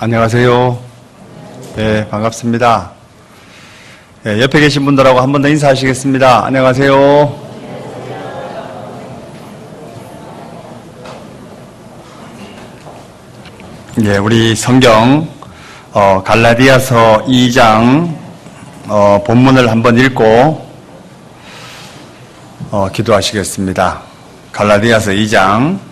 안녕하세요. 네, 반갑습니다. 네, 옆에 계신 분들하고 한 번 더 인사하시겠습니다. 안녕하세요. 네, 우리 성경 갈라디아서 2장 본문을 한번 읽고 기도하시겠습니다. 갈라디아서 2장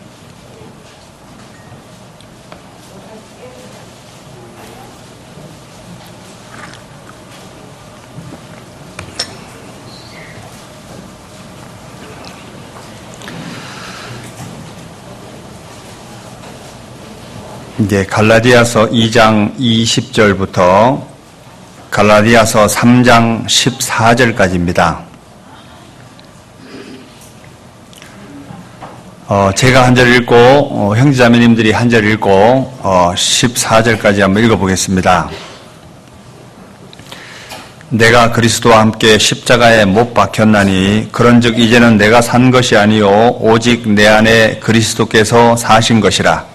이제 갈라디아서 2장 20절부터 갈라디아서 3장 14절까지입니다. 제가 한 절 읽고 형제자매님들이 한 절 읽고 14절까지 한번 읽어보겠습니다. 내가 그리스도와 함께 십자가에 못 박혔나니 그런즉 이제는 내가 산 것이 아니요 오직 내 안에 그리스도께서 사신 것이라.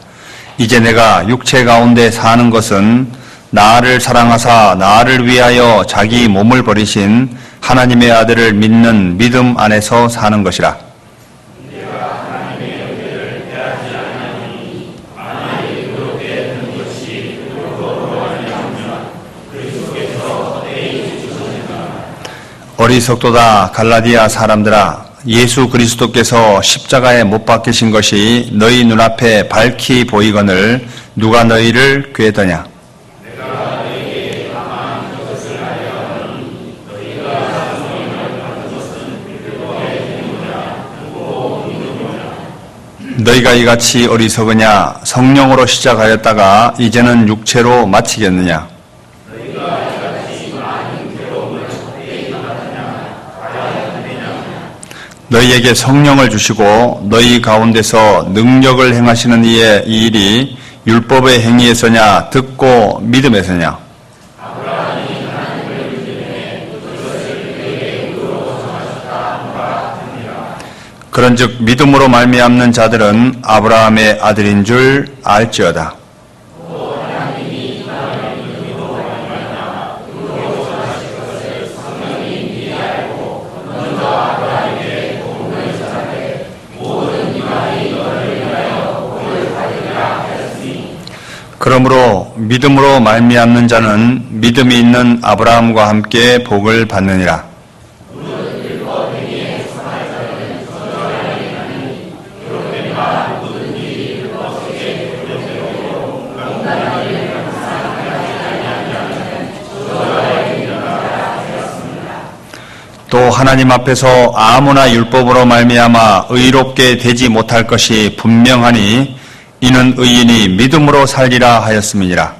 이제 내가 육체 가운데 사는 것은 나를 사랑하사 나를 위하여 자기 몸을 버리신 하나님의 아들을 믿는 믿음 안에서 사는 것이라. 내가 하나님의 은혜를 대하지 아니하니 만일 그렇게 된 것이 그로 말미암아 그리스도께서 내게 주셨느니라. 어리석도다 갈라디아 사람들아, 예수 그리스도께서 십자가에 못 박히신 것이 너희 눈앞에 밝히 보이거늘 누가 너희를 꾀더냐? 내가 너희에게 다만 그것을 알려하니 너희가 성령을 받은 것은 그리스도의 행위라 듣고 믿음이라. 너희가 이같이 어리석으냐? 성령으로 시작하였다가 이제는 육체로 마치겠느냐? 너희에게 성령을 주시고 너희 가운데서 능력을 행하시는 이의 이 일이 율법의 행위에서냐 듣고 믿음에서냐? 아브라함이 하나님을 믿음에 그것을 그에게 의로 정하셨다 하노라 하니라. 그런즉 믿음으로 말미암는 자들은 아브라함의 아들인 줄 알지어다. 그러므로 믿음으로 말미암는 자는 믿음이 있는 아브라함과 함께 복을 받느니라. 또 하나님 앞에서 아무나 율법으로 말미암아 의롭게 되지 못할 것이 분명하니 이는 의인이 믿음으로 살리라 하였음이니라.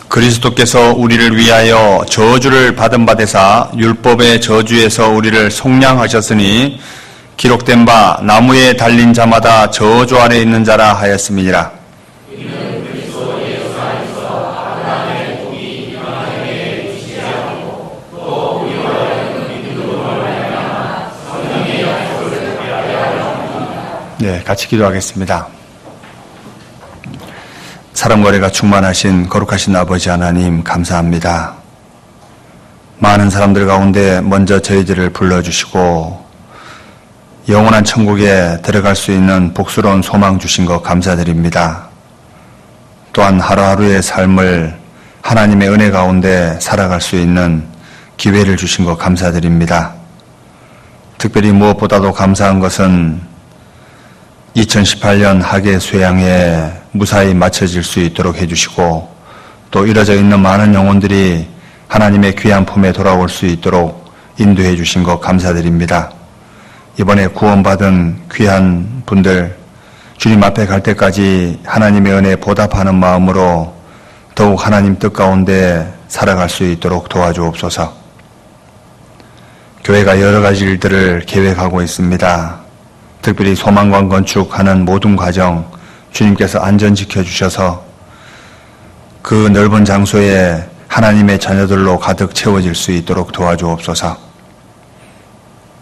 그리스도께서 우리를 위하여 저주를 받은 바 되사 율법의 저주에서 우리를 속량하셨으니 기록된 바 나무에 달린 자마다 저주 아래 있는 자라 하였음이니라. 네, 같이 기도하겠습니다. 사랑거리가 충만하신 거룩하신 아버지 하나님 감사합니다. 많은 사람들 가운데 먼저 저희들을 불러주시고 영원한 천국에 들어갈 수 있는 복스러운 소망 주신 것 감사드립니다. 또한 하루하루의 삶을 하나님의 은혜 가운데 살아갈 수 있는 기회를 주신 것 감사드립니다. 특별히 무엇보다도 감사한 것은 2018년 학예 수양에 무사히 마쳐질 수 있도록 해주시고 또 이뤄져 있는 많은 영혼들이 하나님의 귀한 품에 돌아올 수 있도록 인도해 주신 것 감사드립니다. 이번에 구원받은 귀한 분들 주님 앞에 갈 때까지 하나님의 은혜에 보답하는 마음으로 더욱 하나님 뜻 가운데 살아갈 수 있도록 도와주옵소서. 교회가 여러 가지 일들을 계획하고 있습니다. 특별히 소망관 건축하는 모든 과정 주님께서 안전지켜 주셔서 그 넓은 장소에 하나님의 자녀들로 가득 채워질 수 있도록 도와주옵소서.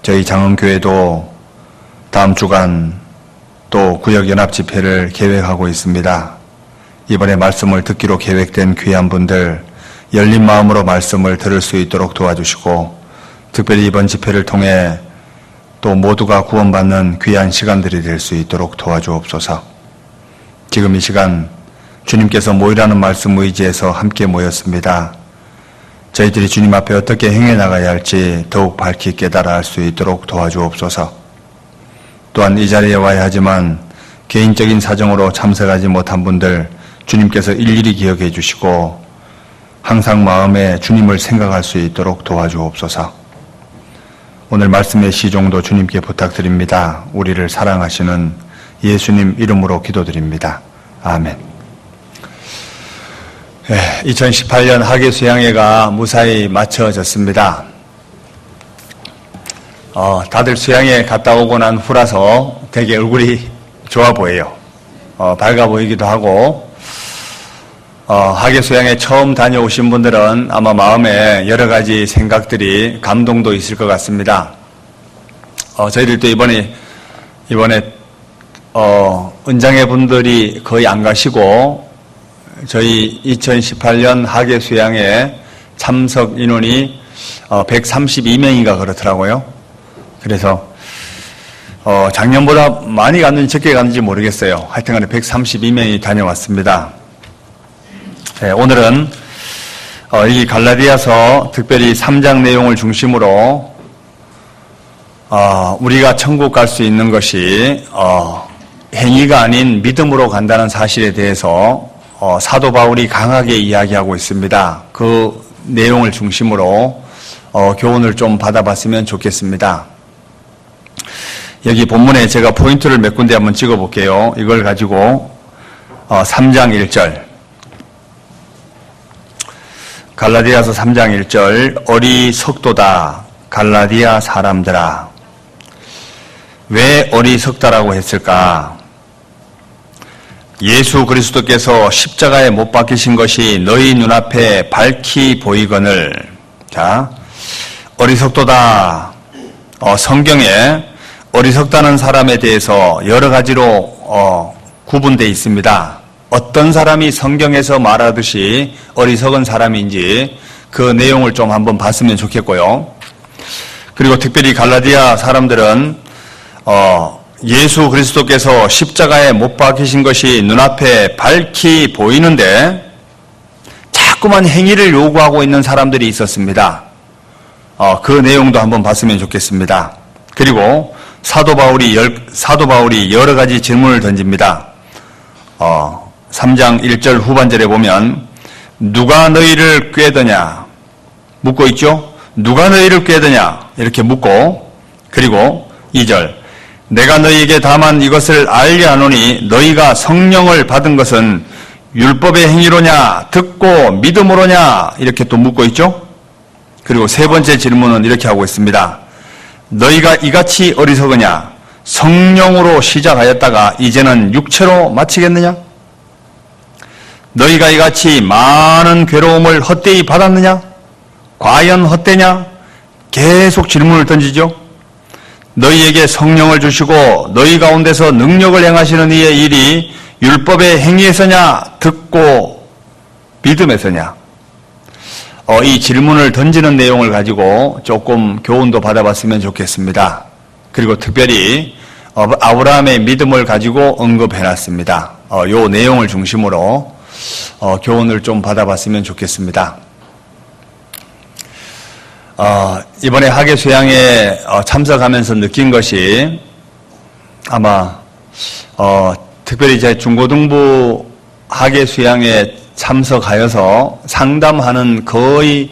저희 장흥교회도 다음 주간 또 구역연합 집회를 계획하고 있습니다. 이번에 말씀을 듣기로 계획된 귀한 분들 열린 마음으로 말씀을 들을 수 있도록 도와주시고, 특별히 이번 집회를 통해 또 모두가 구원받는 귀한 시간들이 될 수 있도록 도와주옵소서. 지금 이 시간 주님께서 모이라는 말씀 의지에서 함께 모였습니다. 저희들이 주님 앞에 어떻게 행해 나가야 할지 더욱 밝히 깨달아 알 수 있도록 도와주옵소서. 또한 이 자리에 와야 하지만 개인적인 사정으로 참석하지 못한 분들 주님께서 일일이 기억해 주시고 항상 마음에 주님을 생각할 수 있도록 도와주옵소서. 오늘 말씀의 시종도 주님께 부탁드립니다. 우리를 사랑하시는 예수님 이름으로 기도드립니다. 아멘. 2018년 학예수양회가 무사히 마쳐졌습니다. 다들 수양회 갔다 오고 난 후라서 되게 얼굴이 좋아 보여요. 밝아 보이기도 하고, 학예수양회 처음 다녀오신 분들은 아마 마음에 여러 가지 생각들이 감동도 있을 것 같습니다. 저희들도 이번에 은장회 분들이 거의 안 가시고 저희 2018년 학예수양회 참석 인원이 132명인가 그렇더라고요. 그래서 작년보다 많이 갔는지 적게 갔는지 모르겠어요. 하여튼간에 132명이 다녀왔습니다. 네, 오늘은 이 갈라디아서 특별히 3장 내용을 중심으로 우리가 천국 갈 수 있는 것이 행위가 아닌 믿음으로 간다는 사실에 대해서 사도 바울이 강하게 이야기하고 있습니다. 그 내용을 중심으로 교훈을 좀 받아봤으면 좋겠습니다. 여기 본문에 제가 포인트를 몇 군데 한번 찍어볼게요. 이걸 가지고 3장 1절 갈라디아서 3장 1절 어리석도다 갈라디아 사람들아. 왜 어리석다라고 했을까? 예수 그리스도께서 십자가에 못 박히신 것이 너희 눈앞에 밝히 보이거늘. 자, 어리석도다. 성경에 어리석다는 사람에 대해서 여러 가지로 구분되어 있습니다. 어떤 사람이 성경에서 말하듯이 어리석은 사람인지 그 내용을 좀 한번 봤으면 좋겠고요. 그리고 특별히 갈라디아 사람들은 예수 그리스도께서 십자가에 못 박히신 것이 눈앞에 밝히 보이는데 자꾸만 행위를 요구하고 있는 사람들이 있었습니다. 그 내용도 한번 봤으면 좋겠습니다. 그리고 사도 바울이 여러 가지 질문을 던집니다. 3장 1절 후반절에 보면 누가 너희를 꾀더냐 묻고 있죠. 누가 너희를 꾀더냐 이렇게 묻고, 그리고 2절 내가 너희에게 다만 이것을 알려하노니 너희가 성령을 받은 것은 율법의 행위로냐 듣고 믿음으로냐 이렇게 또 묻고 있죠. 그리고 세 번째 질문은 이렇게 하고 있습니다. 너희가 이같이 어리석으냐 성령으로 시작하였다가 이제는 육체로 마치겠느냐? 너희가 이같이 많은 괴로움을 헛되이 받았느냐? 과연 헛되냐? 계속 질문을 던지죠. 너희에게 성령을 주시고 너희 가운데서 능력을 행하시는 이의 일이 율법의 행위에서냐 듣고 믿음에서냐? 이 질문을 던지는 내용을 가지고 조금 교훈도 받아봤으면 좋겠습니다. 그리고 특별히 아브라함의 믿음을 가지고 언급해놨습니다. 이 내용을 중심으로 교훈을 좀 받아봤으면 좋겠습니다. 이번에 학예수양에 참석하면서 느낀 것이 아마 특별히 제 중고등부 학예수양에 참석하여서 상담하는 거의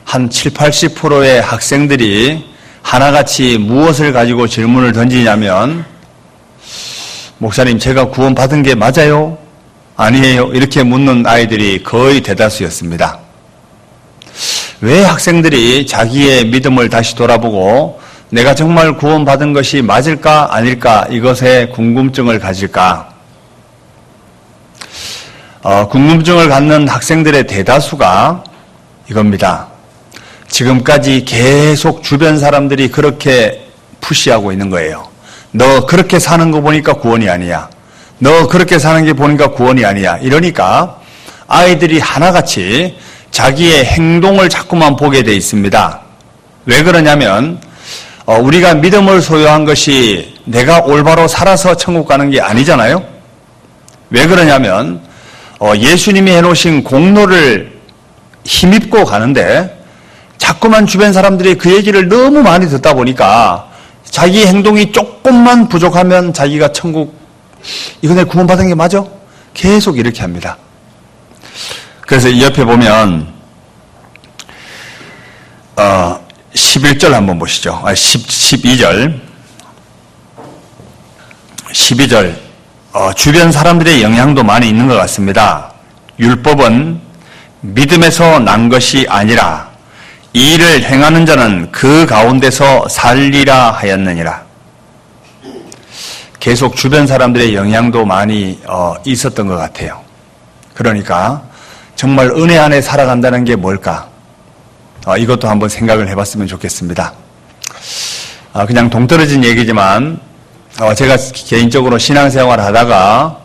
한 70-80%의 학생들이 하나같이 무엇을 가지고 질문을 던지냐면 목사님 제가 구원받은 게 맞아요? 아니에요? 이렇게 묻는 아이들이 거의 대다수였습니다. 왜 학생들이 자기의 믿음을 다시 돌아보고 내가 정말 구원받은 것이 맞을까 아닐까 이것에 궁금증을 가질까? 궁금증을 갖는 학생들의 대다수가 이겁니다. 지금까지 계속 주변 사람들이 그렇게 푸시하고 있는 거예요. 너 그렇게 사는 거 보니까 구원이 아니야. 너 그렇게 사는 게 보니까 구원이 아니야. 이러니까 아이들이 하나같이 자기의 행동을 자꾸만 보게 돼 있습니다. 왜 그러냐면 우리가 믿음을 소유한 것이 내가 올바로 살아서 천국 가는 게 아니잖아요. 왜 그러냐면 예수님이 해놓으신 공로를 힘입고 가는데 자꾸만 주변 사람들이 그 얘기를 너무 많이 듣다 보니까 자기 행동이 조금만 부족하면 자기가 천국 이거 내 구원받은 게 맞아? 계속 이렇게 합니다. 그래서 이 옆에 보면 11절 한번 보시죠. 12절 12절 주변 사람들의 영향도 많이 있는 것 같습니다. 율법은 믿음에서 난 것이 아니라 이 일을 행하는 자는 그 가운데서 살리라 하였느니라. 계속 주변 사람들의 영향도 많이 있었던 것 같아요. 그러니까 정말 은혜 안에 살아간다는 게 뭘까? 이것도 한번 생각을 해봤으면 좋겠습니다. 그냥 동떨어진 얘기지만 제가 개인적으로 신앙생활 하다가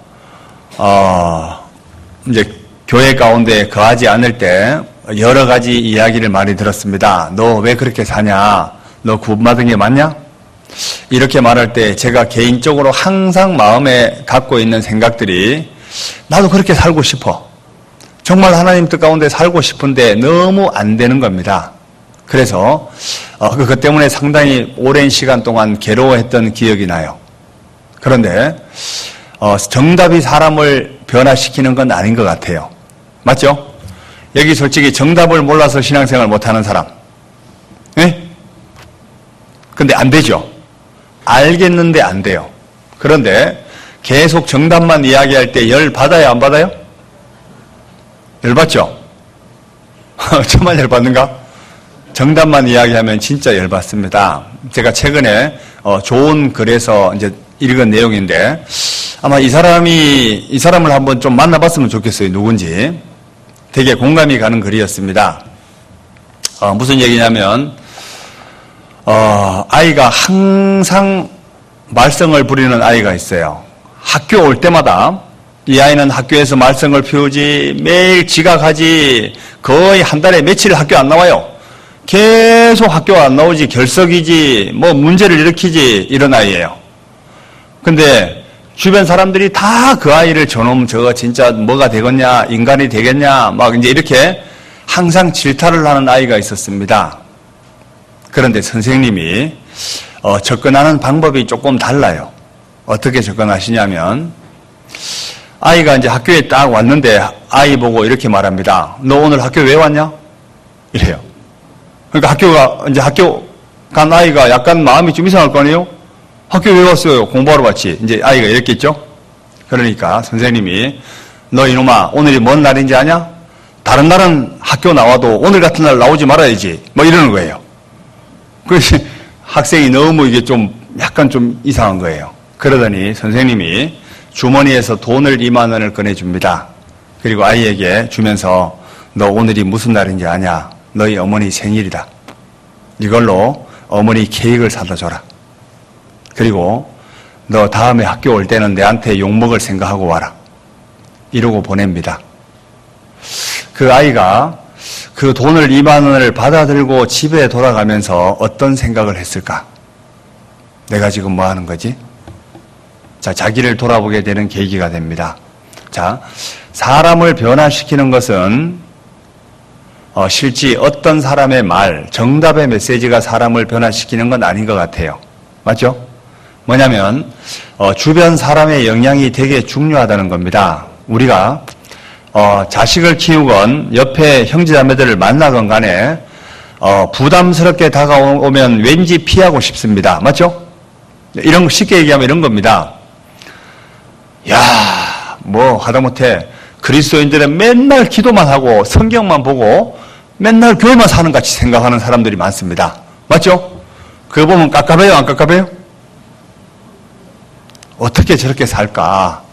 이제 교회 가운데 거하지 않을 때 여러 가지 이야기를 많이 들었습니다. 너 왜 그렇게 사냐? 너 구원받은 게 맞냐? 이렇게 말할 때 제가 개인적으로 항상 마음에 갖고 있는 생각들이 나도 그렇게 살고 싶어. 정말 하나님 뜻 가운데 살고 싶은데 너무 안 되는 겁니다. 그래서 그것 때문에 상당히 오랜 시간 동안 괴로워했던 기억이 나요. 그런데 정답이 사람을 변화시키는 건 아닌 것 같아요. 맞죠? 여기 솔직히 정답을 몰라서 신앙생활 못하는 사람, 예? 근데 안 되죠. 알겠는데 안 돼요. 그런데 계속 정답만 이야기할 때 열 받아요, 안 받아요? 열 받죠? 정말 열 받는가? 정답만 이야기하면 진짜 열 받습니다. 제가 최근에 좋은 글에서 이제 읽은 내용인데 아마 이 사람을 한번 좀 만나봤으면 좋겠어요. 누군지. 되게 공감이 가는 글이었습니다. 무슨 얘기냐면 아이가 항상 말썽을 부리는 아이가 있어요. 학교 올 때마다 이 아이는 학교에서 말썽을 피우지, 매일 지각하지, 거의 한 달에 며칠 학교 안 나와요. 계속 학교 안 나오지, 결석이지, 뭐 문제를 일으키지, 이런 아이예요. 근데 주변 사람들이 다 그 아이를 저놈 저거 진짜 뭐가 되겠냐, 인간이 되겠냐, 막 이제 이렇게 항상 질타를 하는 아이가 있었습니다. 그런데 선생님이 접근하는 방법이 조금 달라요. 어떻게 접근하시냐면 아이가 이제 학교에 딱 왔는데 아이 보고 이렇게 말합니다. 너 오늘 학교 왜 왔냐? 이래요. 그러니까 학교 간 아이가 약간 마음이 좀 이상할 거 아니에요? 학교 왜 왔어요? 공부하러 왔지. 이제 아이가 이랬겠죠? 그러니까 선생님이 너 이놈아 오늘이 뭔 날인지 아냐? 다른 날은 학교 나와도 오늘 같은 날 나오지 말아야지. 뭐 이러는 거예요. 그래서 학생이 너무 이게 좀 약간 좀 이상한 거예요. 그러더니 선생님이 주머니에서 돈을 2만 원을 꺼내줍니다. 그리고 아이에게 주면서 너 오늘이 무슨 날인지 아냐? 너희 어머니 생일이다. 이걸로 어머니 케이크를 사다 줘라. 그리고 너 다음에 학교 올 때는 내한테 욕먹을 생각하고 와라. 이러고 보냅니다. 그 아이가 그 돈을 2만 원을 받아들고 집에 돌아가면서 어떤 생각을 했을까? 내가 지금 뭐 하는 거지? 자, 자기를 돌아보게 되는 계기가 됩니다. 자, 사람을 변화시키는 것은 실제 어떤 사람의 말, 정답의 메시지가 사람을 변화시키는 건 아닌 것 같아요. 맞죠? 뭐냐면 주변 사람의 영향이 되게 중요하다는 겁니다. 우리가 자식을 키우건 옆에 형제자매들을 만나건 간에 부담스럽게 다가오면 왠지 피하고 싶습니다. 맞죠? 이런 거 쉽게 얘기하면 이런 겁니다. 야, 뭐 하다못해 그리스도인들은 맨날 기도만 하고 성경만 보고 맨날 교회만 사는 같이 생각하는 사람들이 많습니다. 맞죠? 그거 보면 깝깝해요, 안 깝깝해요? 어떻게 저렇게 살까?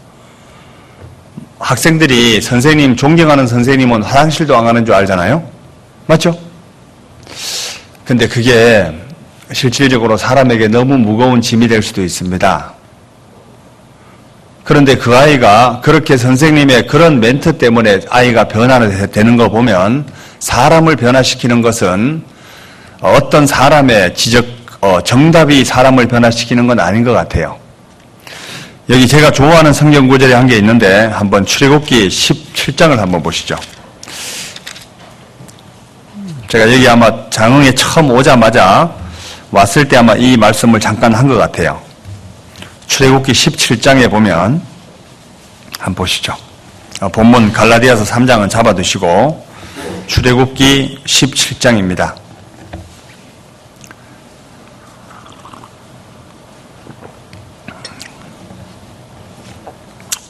학생들이 선생님, 존경하는 선생님은 화장실도 안 가는 줄 알잖아요? 맞죠? 근데 그게 실질적으로 사람에게 너무 무거운 짐이 될 수도 있습니다. 그런데 그 아이가 그렇게 선생님의 그런 멘트 때문에 아이가 변화되는 거 보면 사람을 변화시키는 것은 어떤 사람의 정답이 사람을 변화시키는 건 아닌 것 같아요. 여기 제가 좋아하는 성경 구절이 한 게 있는데 한번 출애굽기 17장을 한번 보시죠. 제가 여기 아마 장흥에 처음 오자마자 왔을 때 아마 이 말씀을 잠깐 한 것 같아요. 출애굽기 17장에 보면 한번 보시죠. 본문 갈라디아서 3장은 잡아두시고 출애굽기 17장입니다.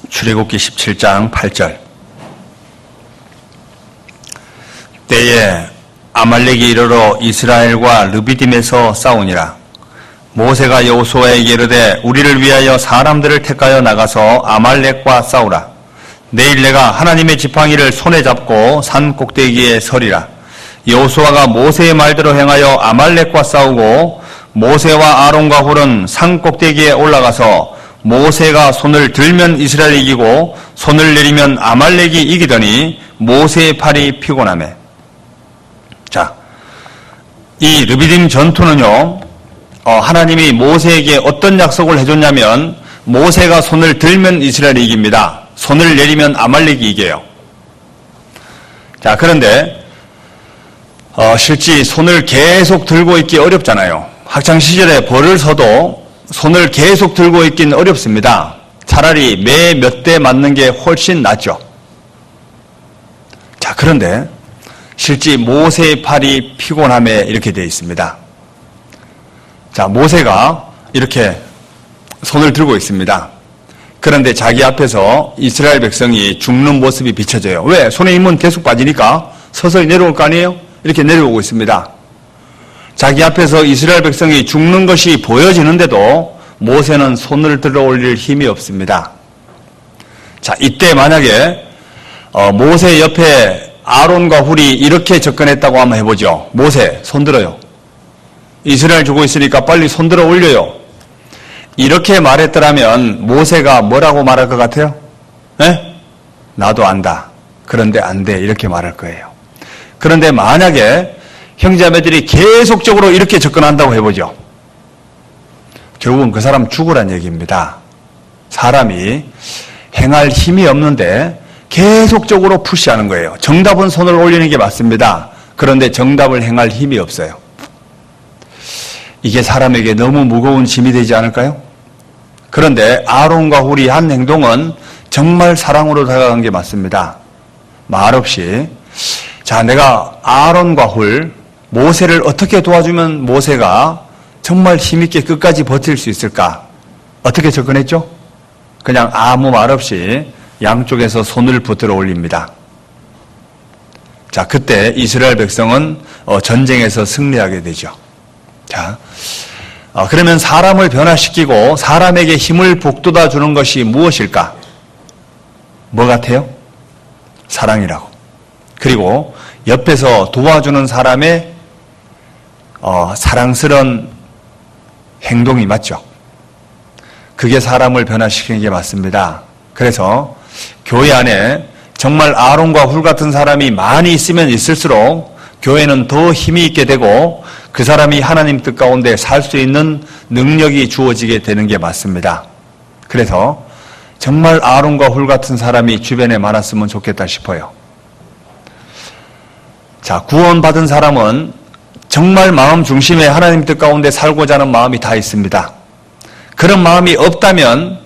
출애굽기 17장 8절. 때에 아말렉이 이르러 이스라엘과 르비딤에서 싸우니라. 모세가 여호수아에게 이르되 우리를 위하여 사람들을 택하여 나가서 아말렉과 싸우라. 내일 내가 하나님의 지팡이를 손에 잡고 산 꼭대기에 서리라. 여호수아가 모세의 말대로 행하여 아말렉과 싸우고 모세와 아론과 훌은 산 꼭대기에 올라가서 모세가 손을 들면 이스라엘이 이기고 손을 내리면 아말렉이 이기더니 모세의 팔이 피곤하매. 자, 이 르비딤 전투는요, 하나님이 모세에게 어떤 약속을 해줬냐면 모세가 손을 들면 이스라엘이 이깁니다. 손을 내리면 아말렉이 이겨요. 자, 그런데 실제 손을 계속 들고 있기 어렵잖아요. 학창시절에 벌을 서도 손을 계속 들고 있기는 어렵습니다. 차라리 매 몇 대 맞는 게 훨씬 낫죠. 자, 그런데 실제 모세의 팔이 피곤함에 이렇게 되어 있습니다. 자, 모세가 이렇게 손을 들고 있습니다. 그런데 자기 앞에서 이스라엘 백성이 죽는 모습이 비춰져요. 왜? 손에 힘은 계속 빠지니까 서서히 내려올 거 아니에요? 이렇게 내려오고 있습니다. 자기 앞에서 이스라엘 백성이 죽는 것이 보여지는데도 모세는 손을 들어 올릴 힘이 없습니다. 자, 이때 만약에 모세 옆에 아론과 훌이 이렇게 접근했다고 한번 해보죠. 모세, 손 들어요. 이스라엘 죽고 있으니까 빨리 손 들어 올려요. 이렇게 말했더라면 모세가 뭐라고 말할 것 같아요? 네? 나도 안다. 그런데 안 돼. 이렇게 말할 거예요. 그런데 만약에 형제자매들이 계속적으로 이렇게 접근한다고 해보죠. 결국은 그 사람 죽으란 얘기입니다. 사람이 행할 힘이 없는데 계속적으로 푸시하는 거예요. 정답은 손을 올리는 게 맞습니다. 그런데 정답을 행할 힘이 없어요. 이게 사람에게 너무 무거운 짐이 되지 않을까요? 그런데 아론과 훌이 한 행동은 정말 사랑으로 다가간 게 맞습니다. 말없이 자, 내가 아론과 훌, 모세를 어떻게 도와주면 모세가 정말 힘있게 끝까지 버틸 수 있을까? 어떻게 접근했죠? 그냥 아무 말 없이 양쪽에서 손을 붙들어 올립니다. 자, 그때 이스라엘 백성은 전쟁에서 승리하게 되죠. 자, 그러면 사람을 변화시키고 사람에게 힘을 북돋아 주는 것이 무엇일까? 뭐 같아요? 사랑이라고. 그리고 옆에서 도와주는 사람의 사랑스러운 행동이 맞죠. 그게 사람을 변화시키는 게 맞습니다. 그래서 교회 안에 정말 아론과 훌 같은 사람이 많이 있으면 있을수록 교회는 더 힘이 있게 되고 그 사람이 하나님 뜻 가운데 살 수 있는 능력이 주어지게 되는 게 맞습니다. 그래서 정말 아론과 훌 같은 사람이 주변에 많았으면 좋겠다 싶어요. 자, 구원받은 사람은 정말 마음 중심에 하나님 뜻 가운데 살고자 하는 마음이 다 있습니다. 그런 마음이 없다면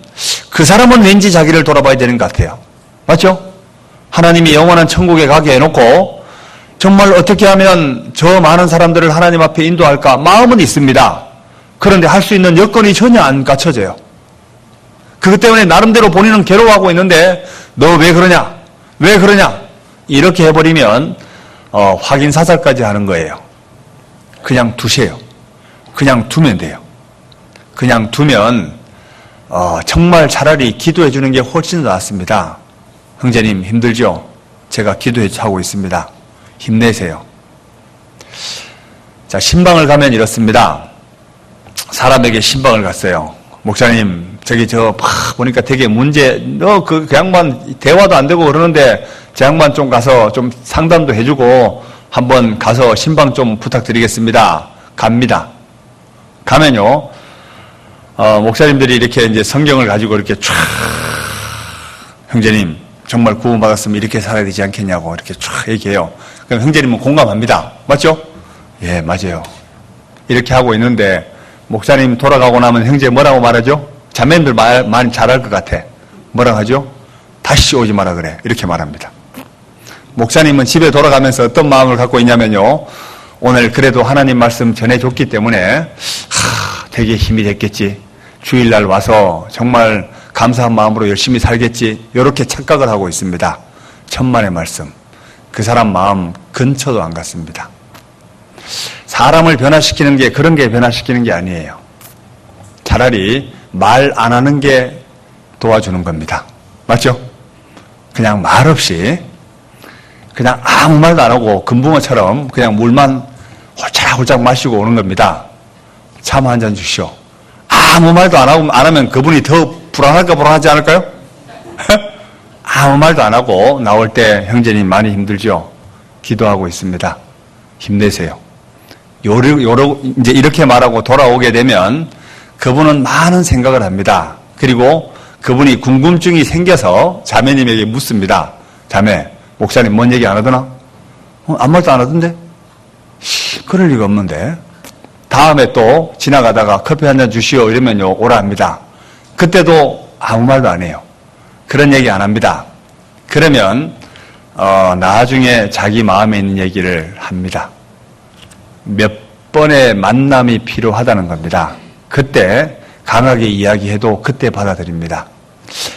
그 사람은 왠지 자기를 돌아봐야 되는 것 같아요. 맞죠? 하나님이 영원한 천국에 가게 해놓고 정말 어떻게 하면 저 많은 사람들을 하나님 앞에 인도할까? 마음은 있습니다. 그런데 할 수 있는 여건이 전혀 안 갖춰져요. 그것 때문에 나름대로 본인은 괴로워하고 있는데 너 왜 그러냐? 왜 그러냐? 이렇게 해버리면 확인 사살까지 하는 거예요. 그냥 두세요. 그냥 두면 돼요. 그냥 두면 정말 차라리 기도해 주는 게 훨씬 낫습니다. 형제님 힘들죠? 제가 기도하고 있습니다. 힘내세요. 자, 신방을 가면 이렇습니다. 사람에게 신방을 갔어요. 목사님, 저기 보니까 되게 그 양반 대화도 안 되고 그러는데 저 양반 좀 가서 좀 상담도 해주고 한번 가서 신방 좀 부탁드리겠습니다. 갑니다. 가면요, 목사님들이 이렇게 이제 성경을 가지고 이렇게 촤, 형제님, 정말 구원받았으면 이렇게 살아야 되지 않겠냐고 이렇게 촤 얘기해요. 그럼 형제님은 공감합니다. 맞죠? 예, 맞아요. 이렇게 하고 있는데 목사님 돌아가고 나면 형제 뭐라고 말하죠? 자매님들 많이 잘할 것 같아. 뭐라고 하죠? 다시 오지 마라 그래. 이렇게 말합니다. 목사님은 집에 돌아가면서 어떤 마음을 갖고 있냐면요, 오늘 그래도 하나님 말씀 전해줬기 때문에 되게 힘이 됐겠지. 주일날 와서 정말 감사한 마음으로 열심히 살겠지. 이렇게 착각을 하고 있습니다. 천만의 말씀. 그 사람 마음 근처도 안 갔습니다. 사람을 변화시키는 게 그런 게 변화시키는 게 아니에요. 차라리 말 안 하는 게 도와주는 겁니다. 맞죠? 그냥 말 없이 그냥 아무 말도 안 하고 금붕어처럼 그냥 물만 홀짝홀짝 마시고 오는 겁니다. 참 한 잔 주시오. 아무 말도 안 하면 그분이 더 불안하지 않을까요? 아무 말도 안 하고 나올 때 형제님 많이 힘들죠? 기도하고 있습니다. 힘내세요. 이제 이렇게 말하고 돌아오게 되면 그분은 많은 생각을 합니다. 그리고 그분이 궁금증이 생겨서 자매님에게 묻습니다. 자매, 목사님 뭔 얘기 안 하더나? 아무 말도 안 하던데? 그럴 리가 없는데. 다음에 또 지나가다가 커피 한 잔 주시오 이러면요, 오라 합니다. 그때도 아무 말도 안 해요. 그런 얘기 안 합니다. 그러면 나중에 자기 마음에 있는 얘기를 합니다. 몇 번의 만남이 필요하다는 겁니다. 그때 강하게 이야기해도 그때 받아들입니다.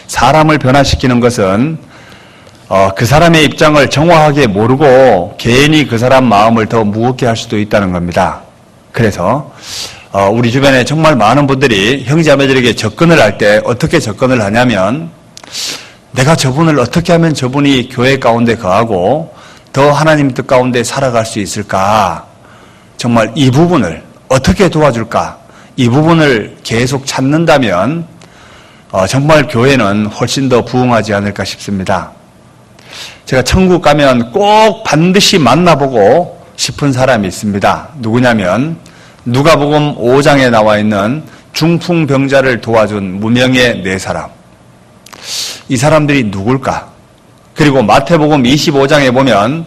사람을 변화시키는 것은 그 사람의 입장을 정확하게 모르고 괜히 그 사람 마음을 더 무겁게 할 수도 있다는 겁니다. 그래서 우리 주변에 정말 많은 분들이 형제자매들에게 접근을 할 때 어떻게 접근을 하냐면, 내가 저분을 어떻게 하면 저분이 교회 가운데 거하고 더 하나님 뜻 가운데 살아갈 수 있을까? 정말 이 부분을 어떻게 도와줄까? 이 부분을 계속 찾는다면 정말 교회는 훨씬 더 부흥하지 않을까 싶습니다. 제가 천국 가면 꼭 반드시 만나보고 싶은 사람이 있습니다. 누구냐면 누가복음 5장에 나와 있는 중풍병자를 도와준 무명의 네 사람. 이 사람들이 누굴까? 그리고 마태복음 25장에 보면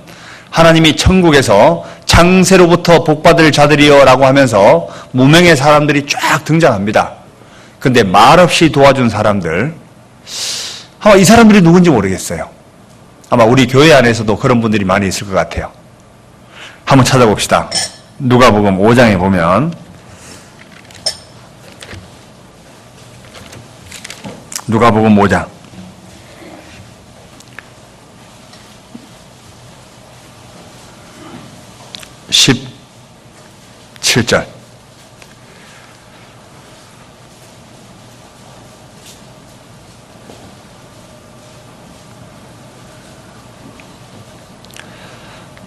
하나님이 천국에서 창세로부터 복받을 자들이여 라고 하면서 무명의 사람들이 쫙 등장합니다. 근데 말없이 도와준 사람들, 아마 이 사람들이 누군지 모르겠어요. 아마 우리 교회 안에서도 그런 분들이 많이 있을 것 같아요. 한번 찾아봅시다. 누가복음 5장에 보면 누가복음 5장 17절.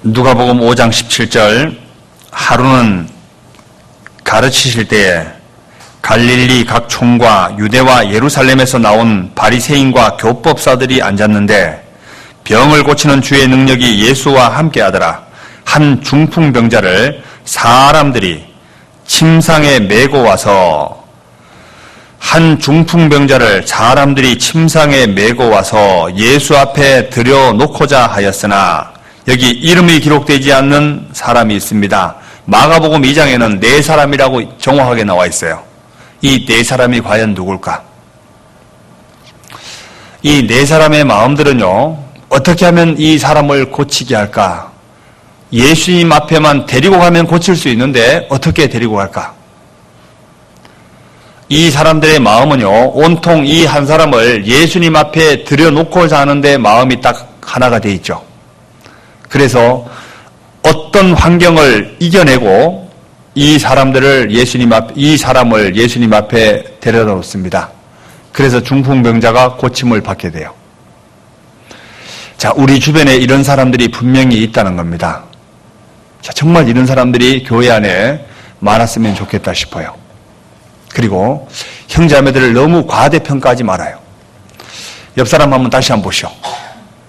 누가복음 5장 17절. 하루는 가르치실 때에 갈릴리 각 촌과 유대와 예루살렘에서 나온 바리새인과 교법사들이 앉았는데 병을 고치는 주의 능력이 예수와 함께하더라. 한 중풍병자를 사람들이 침상에 메고 와서 예수 앞에 들여놓고자 하였으나, 여기 이름이 기록되지 않는 사람이 있습니다. 마가복음 2장에는 네 사람이라고 정확하게 나와 있어요. 이 네 사람이 과연 누굴까? 이 네 사람의 마음들은요, 어떻게 하면 이 사람을 고치게 할까? 예수님 앞에만 데리고 가면 고칠 수 있는데 어떻게 데리고 갈까? 이 사람들의 마음은요, 온통 이 한 사람을 예수님 앞에 들여놓고자 하는데 마음이 딱 하나가 돼 있죠. 그래서 어떤 환경을 이겨내고 이 사람을 예수님 앞에 데려다 놓습니다. 그래서 중풍병자가 고침을 받게 돼요. 자, 우리 주변에 이런 사람들이 분명히 있다는 겁니다. 자, 정말 이런 사람들이 교회 안에 많았으면 좋겠다 싶어요. 그리고 형제자매들을 너무 과대평가하지 말아요. 옆 사람 한번 다시 한번 보시오.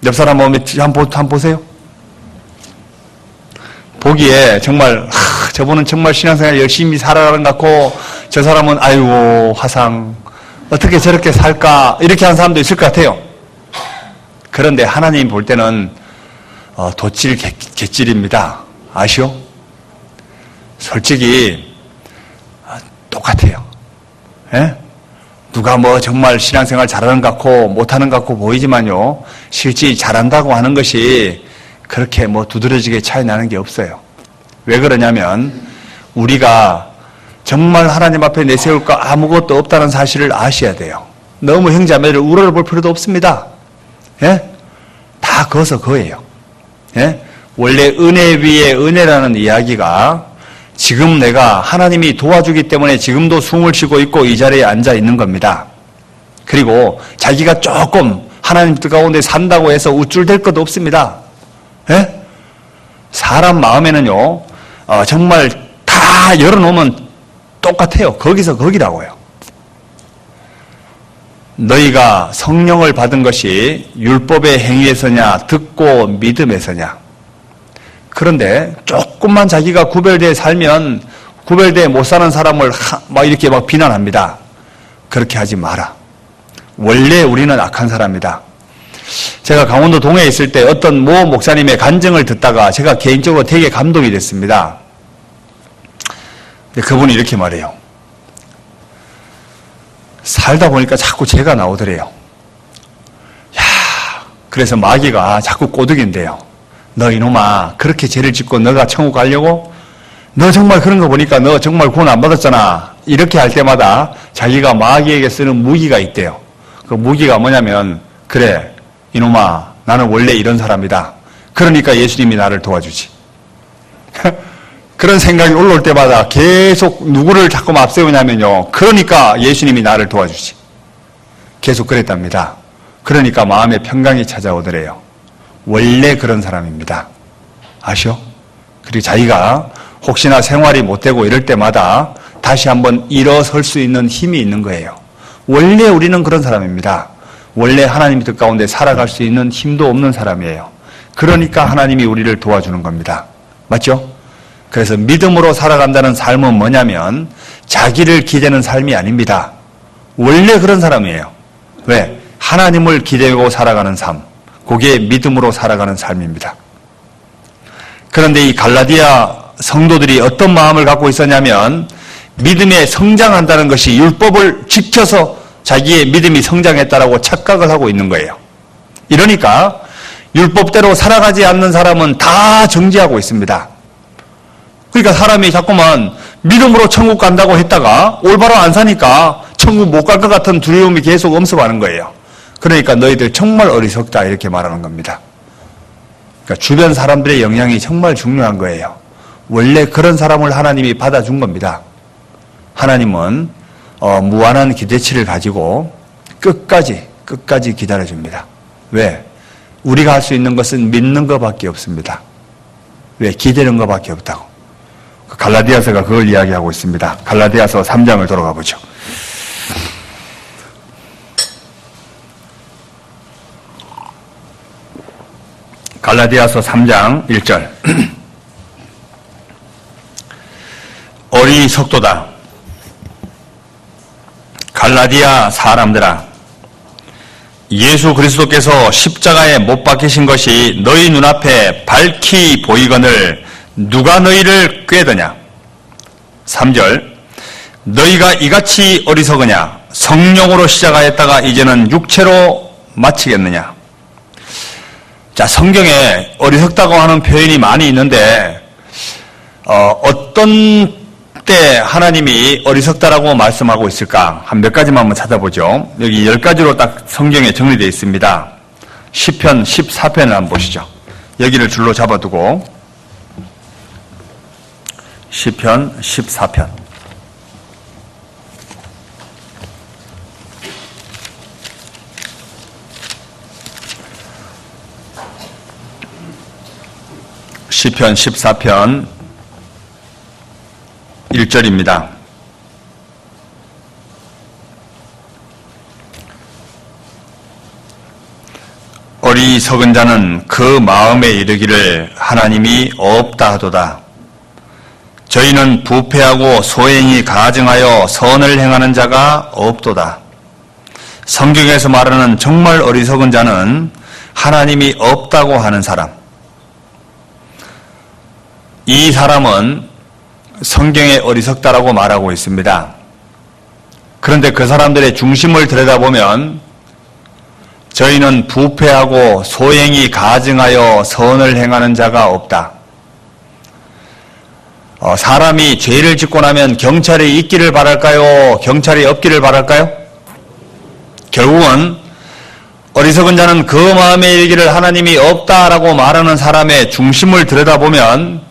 옆 사람 한번 보세요. 보기에 정말 저분은 정말 신앙생활 열심히 살아가는 것 같고 저 사람은 아이고 화상 어떻게 저렇게 살까 이렇게 하는 사람도 있을 것 같아요. 그런데 하나님 볼 때는 돛질 갯질입니다. 아시오? 솔직히 똑같아요. 예? 누가 뭐 정말 신앙생활 잘하는 것 같고 못하는 것 같고 보이지만요, 실제 잘한다고 하는 것이 그렇게 뭐 두드러지게 차이 나는 게 없어요. 왜 그러냐면 우리가 정말 하나님 앞에 내세울 거 아무것도 없다는 사실을 아셔야 돼요. 너무 형제자매를 우러러볼 필요도 없습니다. 예? 다 거서 거예요. 예? 원래 은혜 위에 은혜라는 이야기가 지금 내가 하나님이 도와주기 때문에 지금도 숨을 쉬고 있고 이 자리에 앉아 있는 겁니다. 그리고 자기가 조금 하나님 뜻 가운데 산다고 해서 우쭐댈 것도 없습니다. 예? 사람 마음에는요, 정말 다 열어놓으면 똑같아요. 거기서 거기라고요. 너희가 성령을 받은 것이 율법의 행위에서냐 듣고 믿음에서냐. 그런데 조금만 자기가 구별되어 살면 구별되어 못 사는 사람을 막 이렇게 막 비난합니다. 그렇게 하지 마라. 원래 우리는 악한 사람이다. 제가 강원도 동해에 있을 때 어떤 모 목사님의 간증을 듣다가 제가 개인적으로 되게 감동이 됐습니다. 그분이 이렇게 말해요. 살다 보니까 자꾸 죄가 나오더래요. 야, 그래서 마귀가 자꾸 꼬드긴대요. 너 이놈아, 그렇게 죄를 짓고 너가 천국 가려고? 너 정말 그런 거 보니까 너 정말 구원 안 받았잖아. 이렇게 할 때마다 자기가 마귀에게 쓰는 무기가 있대요. 그 무기가 뭐냐면, 그래, 이놈아, 나는 원래 이런 사람이다. 그러니까 예수님이 나를 도와주지. 그런 생각이 올라올 때마다 계속 누구를 자꾸 앞세우냐면요. 그러니까 예수님이 나를 도와주지. 계속 그랬답니다. 그러니까 마음에 평강이 찾아오더래요. 원래 그런 사람입니다. 아시오? 그리고 자기가 혹시나 생활이 못되고 이럴 때마다 다시 한번 일어설 수 있는 힘이 있는 거예요. 원래 우리는 그런 사람입니다. 원래 하나님 뜻 가운데 살아갈 수 있는 힘도 없는 사람이에요. 그러니까 하나님이 우리를 도와주는 겁니다. 맞죠? 그래서 믿음으로 살아간다는 삶은 뭐냐면 자기를 기대는 삶이 아닙니다. 원래 그런 사람이에요. 왜? 하나님을 기대고 살아가는 삶. 그게 믿음으로 살아가는 삶입니다. 그런데 이 갈라디아 성도들이 어떤 마음을 갖고 있었냐면 믿음에 성장한다는 것이 율법을 지켜서 자기의 믿음이 성장했다라고 착각을 하고 있는 거예요. 이러니까 율법대로 살아가지 않는 사람은 다 정죄하고 있습니다. 그러니까 사람이 자꾸만 믿음으로 천국 간다고 했다가 올바로 안 사니까 천국 못 갈 것 같은 두려움이 계속 엄습하는 거예요. 그러니까 너희들 정말 어리석다 이렇게 말하는 겁니다. 그러니까 주변 사람들의 영향이 정말 중요한 거예요. 원래 그런 사람을 하나님이 받아준 겁니다. 하나님은 무한한 기대치를 가지고 끝까지 기다려줍니다. 왜? 우리가 할 수 있는 것은 믿는 것밖에 없습니다. 왜? 기대는 것밖에 없다고. 갈라디아서가 그걸 이야기하고 있습니다. 갈라디아서 3장을 돌아가 보죠. 갈라디아서 3장 1절. 어리석도다. 갈라디아 사람들아, 예수 그리스도께서 십자가에 못 박히신 것이 너희 눈앞에 밝히 보이거늘 누가 너희를 꾀더냐. 3절. 너희가 이같이 어리석으냐. 성령으로 시작하였다가 이제는 육체로 마치겠느냐. 자, 성경에 어리석다고 하는 표현이 많이 있는데 어떤 때 하나님이 어리석다라고 말씀하고 있을까? 한 몇 가지만 한번 찾아보죠. 여기 10가지로 딱 성경에 정리되어 있습니다. 시편 14편을 한번 보시죠. 여기를 줄로 잡아두고 시편 14편. 시편 14편 1절입니다. 어리석은 자는 그 마음에 이르기를 하나님이 없다 하도다. 저희는 부패하고 소행이 가증하여 선을 행하는 자가 없도다. 성경에서 말하는 정말 어리석은 자는 하나님이 없다고 하는 사람. 이 사람은 성경에 어리석다라고 말하고 있습니다. 그런데 그 사람들의 중심을 들여다보면 저희는 부패하고 소행이 가증하여 선을 행하는 자가 없다. 사람이 죄를 짓고 나면 경찰이 있기를 바랄까요? 경찰이 없기를 바랄까요? 결국은 어리석은 자는 그 마음에 이르기를 하나님이 없다라고 말하는 사람의 중심을 들여다보면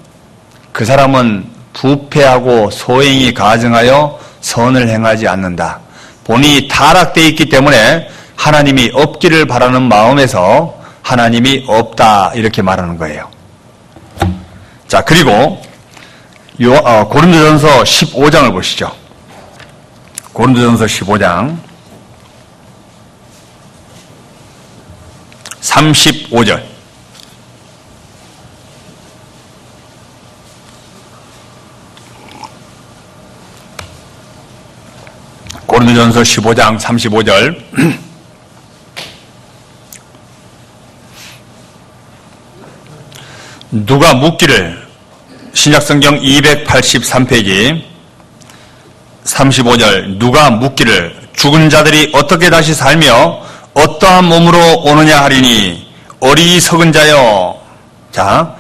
그 사람은 부패하고 소행이 가증하여 선을 행하지 않는다. 본인이 타락되어 있기 때문에 하나님이 없기를 바라는 마음에서 하나님이 없다 이렇게 말하는 거예요. 자, 그리고 고린도전서 15장을 보시죠. 고린도전서 15장 35절. 고린도전서 15장 35절. 누가 묻기를, 신약성경 283페이지 35절, 누가 묻기를 죽은 자들이 어떻게 다시 살며 어떠한 몸으로 오느냐 하리니 어리석은 자여. 자,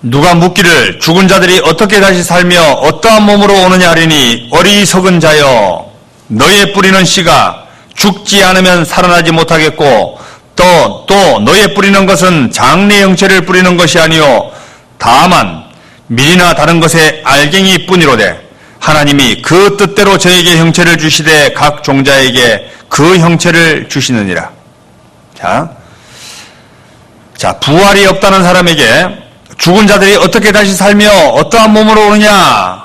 누가 묻기를 죽은 자들이 어떻게 다시 살며 어떠한 몸으로 오느냐 하리니 어리석은 자여. 너의 뿌리는 씨가 죽지 않으면 살아나지 못하겠고 또 너의 뿌리는 것은 장래 형체를 뿌리는 것이 아니요 다만 밀이나 다른 것의 알갱이 뿐이로되 하나님이 그 뜻대로 저에게 형체를 주시되 각 종자에게 그 형체를 주시느니라. 자, 부활이 없다는 사람에게 죽은 자들이 어떻게 다시 살며 어떠한 몸으로 오느냐?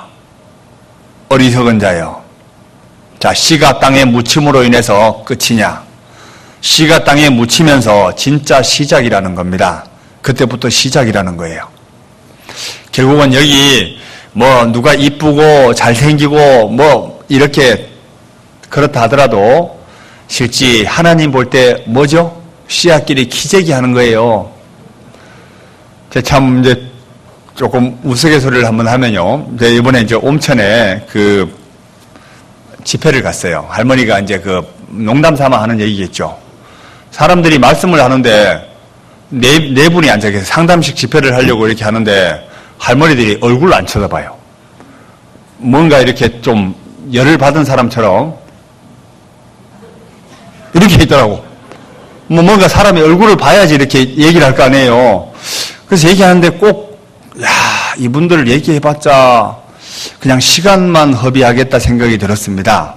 어리석은 자요. 자, 씨가 땅에 묻힘으로 인해서 끝이냐? 씨가 땅에 묻히면서 진짜 시작이라는 겁니다. 그때부터 시작이라는 거예요. 결국은 여기 누가 이쁘고 잘생기고 이렇게 그렇다 하더라도 실제 하나님 볼 때 뭐죠? 씨앗끼리 기재기 하는 거예요. 참 이제 조금 우스갯소리를 한번 하면요. 이번에 이제 옴천에 그 집회를 갔어요. 할머니가 이제 그 농담 삼아 하는 얘기겠죠. 사람들이 말씀을 하는데 네 분이 앉아 계세요. 상담식 집회를 하려고 이렇게 하는데 할머니들이 얼굴을 안 쳐다봐요. 뭔가 이렇게 좀 열을 받은 사람처럼 이렇게 있더라고. 뭔가 사람이 얼굴을 봐야지 이렇게 얘기를 할 거 아니에요. 그래서 얘기하는데 꼭, 이분들 얘기해봤자 그냥 시간만 허비하겠다 생각이 들었습니다.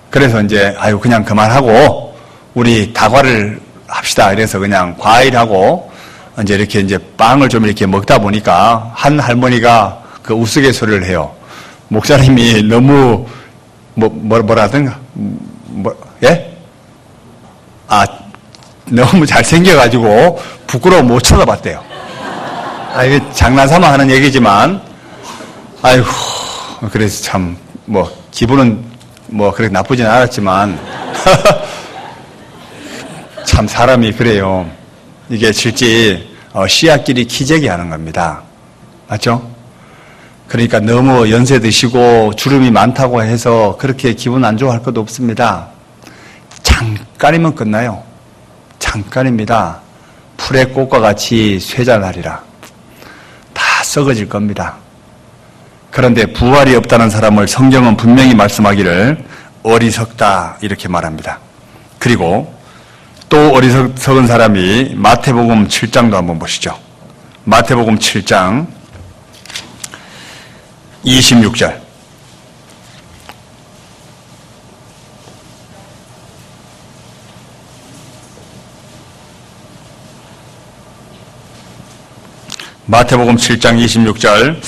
그래서 이제, 그냥 그만하고 우리 다과를 합시다. 이래서 그냥 과일하고 이제 이렇게 빵을 좀 이렇게 먹다 보니까 한 할머니가 그 우스갯소리를 해요. 목사님이 너무, 뭐라든가, 예? 너무 잘생겨가지고 부끄러워 못 쳐다봤대요. 이게 장난삼아 하는 얘기지만, 아이고, 그래서 참, 기분은 그렇게 나쁘진 않았지만, 참 사람이 그래요. 이게 실제 씨앗끼리 기재기 하는 겁니다. 맞죠? 그러니까 너무 연세 드시고 주름이 많다고 해서 그렇게 기분 안 좋아할 것도 없습니다. 잠깐이면 끝나요. 잠깐입니다. 풀의 꽃과 같이 쇠잔하리라. 다 썩어질 겁니다. 그런데 부활이 없다는 사람을 성경은 분명히 말씀하기를 어리석다 이렇게 말합니다. 그리고 또 어리석은 사람이 마태복음 7장도 한번 보시죠. 마태복음 7장 26절. 마태복음 7장 26절.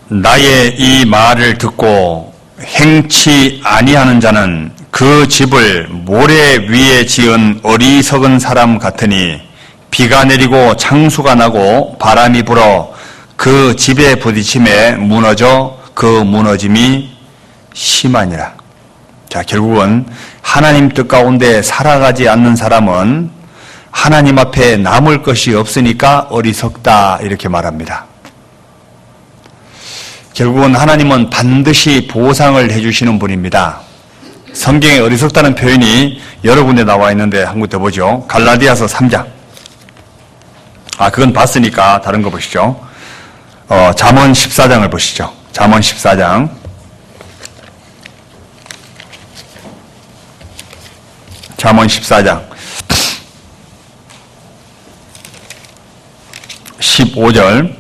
나의 이 말을 듣고 행치 아니하는 자는 그 집을 모래 위에 지은 어리석은 사람 같으니 비가 내리고 창수가 나고 바람이 불어 그 집에 부딪힘에 무너져 그 무너짐이 심하니라. 자, 결국은 하나님 뜻 가운데 살아가지 않는 사람은 하나님 앞에 남을 것이 없으니까 어리석다 이렇게 말합니다. 결국은 하나님은 반드시 보상을 해주시는 분입니다. 성경에 어리석다는 표현이 여러 군데 나와 있는데 한 군데 보죠. 갈라디아서 3장. 그건 봤으니까 다른 거 보시죠. 잠언 14장을 보시죠. 잠언 14장. 잠언 14장 15절.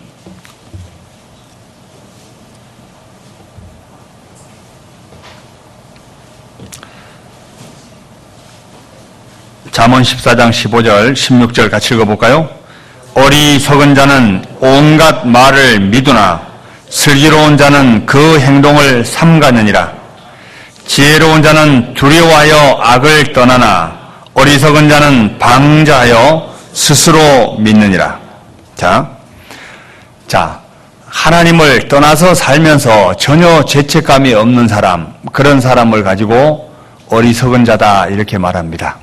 잠언 14장 15절 16절 같이 읽어볼까요? 어리석은 자는 온갖 말을 미두나 슬기로운 자는 그 행동을 삼가느니라. 지혜로운 자는 두려워하여 악을 떠나나 어리석은 자는 방자하여 스스로 믿느니라. 자, 하나님을 떠나서 살면서 전혀 죄책감이 없는 사람, 그런 사람을 가지고 어리석은 자다 이렇게 말합니다.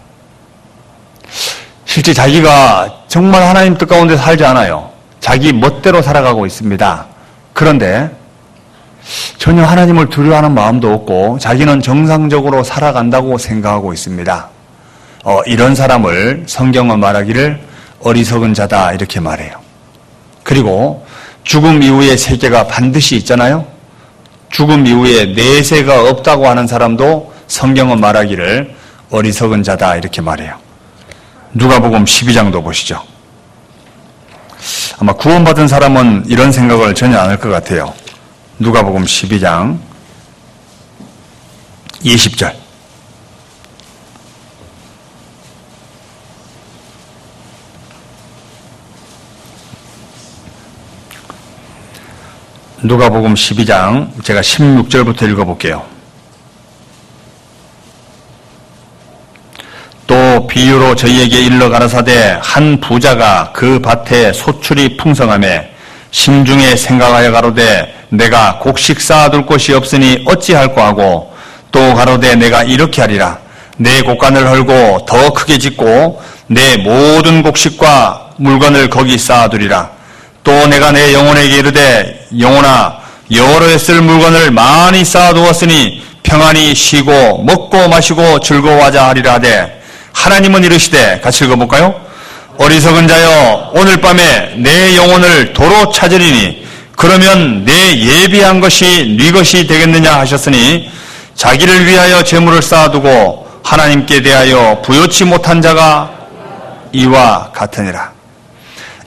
실제 자기가 정말 하나님 뜻 가운데 살지 않아요. 자기 멋대로 살아가고 있습니다. 그런데 전혀 하나님을 두려워하는 마음도 없고 자기는 정상적으로 살아간다고 생각하고 있습니다. 이런 사람을 성경은 말하기를 어리석은 자다 이렇게 말해요. 그리고 죽음 이후의 세계가 반드시 있잖아요. 죽음 이후에 내세가 없다고 하는 사람도 성경은 말하기를 어리석은 자다 이렇게 말해요. 누가복음 12장도 보시죠. 아마 구원받은 사람은 이런 생각을 전혀 안 할 것 같아요. 누가복음 12장 20절. 누가복음 12장 제가 16절부터 읽어볼게요. 또 비유로 저희에게 일러 가라사대 한 부자가 그 밭에 소출이 풍성하매 심중에 생각하여 가로되 내가 곡식 쌓아둘 곳이 없으니 어찌할꼬 하고 또 가로되 내가 이렇게 하리라. 내 곡간을 헐고 더 크게 짓고 내 모든 곡식과 물건을 거기 쌓아두리라. 또 내가 내 영혼에게 이르되 영혼아 여러 해 쓸 물건을 많이 쌓아두었으니 평안히 쉬고 먹고 마시고 즐거워하자 하리라 하되 하나님은 이르시되 같이 읽어볼까요? 어리석은 자여 오늘 밤에 내 영혼을 도로 찾으리니 그러면 내 예비한 것이 네 것이 되겠느냐 하셨으니 자기를 위하여 재물을 쌓아두고 하나님께 대하여 부요치 못한 자가 이와 같으니라.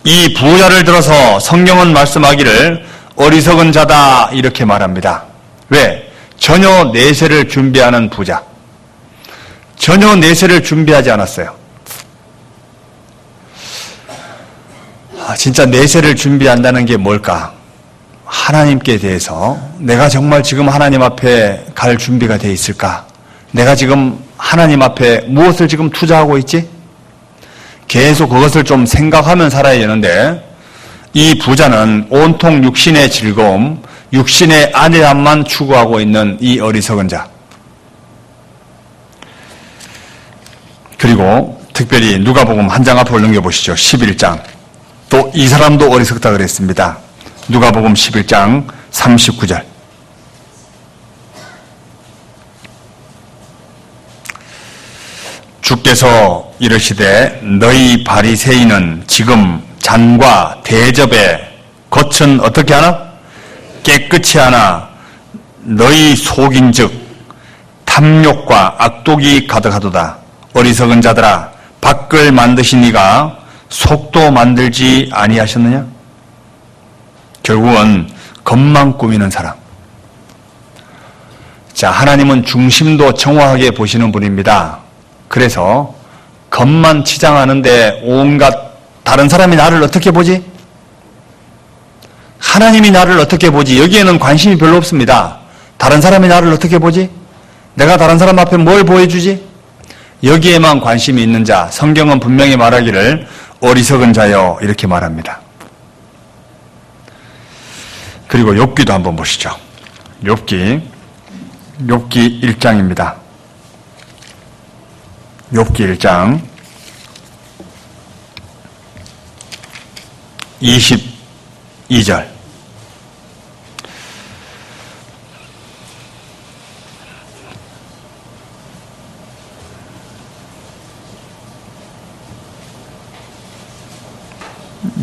이 부자를 들어서 성경은 말씀하기를 어리석은 자다 이렇게 말합니다. 왜? 전혀 내세를 준비하는 부자. 전혀 내세를 준비하지 않았어요. 진짜 내세를 준비한다는 게 뭘까? 하나님께 대해서 내가 정말 지금 하나님 앞에 갈 준비가 돼 있을까? 내가 지금 하나님 앞에 무엇을 지금 투자하고 있지? 계속 그것을 좀 생각하면 살아야 되는데 이 부자는 온통 육신의 즐거움, 육신의 안일함만 추구하고 있는 이 어리석은 자. 그리고 특별히 누가복음 한 장 앞으로 넘겨보시죠. 11장. 또 이 사람도 어리석다 그랬습니다. 누가복음 11장 39절. 주께서 이르시되 너희 바리새인은 지금 잔과 대접에 겉은 어떻게 하나? 깨끗이 하나 너희 속인즉 탐욕과 악독이 가득하도다. 어리석은 자들아 밖을 만드신 이가 속도 만들지 아니하셨느냐? 결국은 겉만 꾸미는 사람. 자, 하나님은 중심도 정확하게 보시는 분입니다. 그래서 겉만 치장하는데 온갖 다른 사람이 나를 어떻게 보지? 하나님이 나를 어떻게 보지? 여기에는 관심이 별로 없습니다. 다른 사람이 나를 어떻게 보지? 내가 다른 사람 앞에 뭘 보여주지? 여기에만 관심이 있는 자, 성경은 분명히 말하기를 어리석은 자여 이렇게 말합니다. 그리고 욥기도 한번 보시죠. 욥기 1장입니다. 욥기 1장 22절.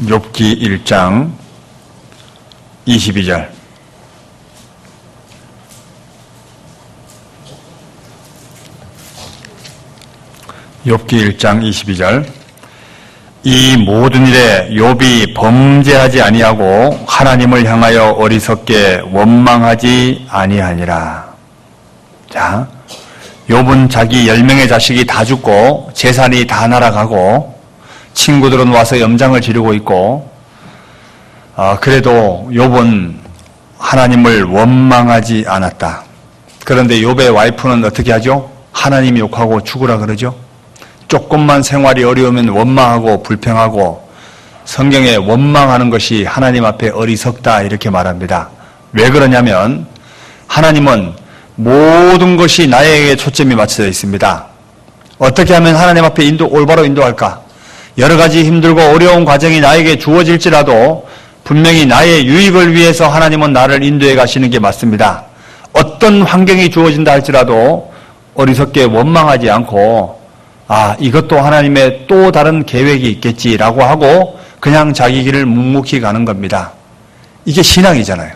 욥기 1장 22절. 욥기 1장 22절. 이 모든 일에 욥이 범죄하지 아니하고 하나님을 향하여 어리석게 원망하지 아니하니라. 자, 욥은 자기 10명의 자식이 다 죽고 재산이 다 날아가고 친구들은 와서 염장을 지르고 있고, 그래도 욥은 하나님을 원망하지 않았다. 그런데 욥의 와이프는 어떻게 하죠? 하나님 욕하고 죽으라 그러죠. 조금만 생활이 어려우면 원망하고 불평하고, 성경에 원망하는 것이 하나님 앞에 어리석다 이렇게 말합니다. 왜 그러냐면 하나님은 모든 것이 나에게 초점이 맞춰져 있습니다. 어떻게 하면 하나님 앞에 올바로 인도할까? 여러 가지 힘들고 어려운 과정이 나에게 주어질지라도 분명히 나의 유익을 위해서 하나님은 나를 인도해 가시는 게 맞습니다. 어떤 환경이 주어진다 할지라도 어리석게 원망하지 않고, 이것도 하나님의 또 다른 계획이 있겠지라고 하고 그냥 자기 길을 묵묵히 가는 겁니다. 이게 신앙이잖아요.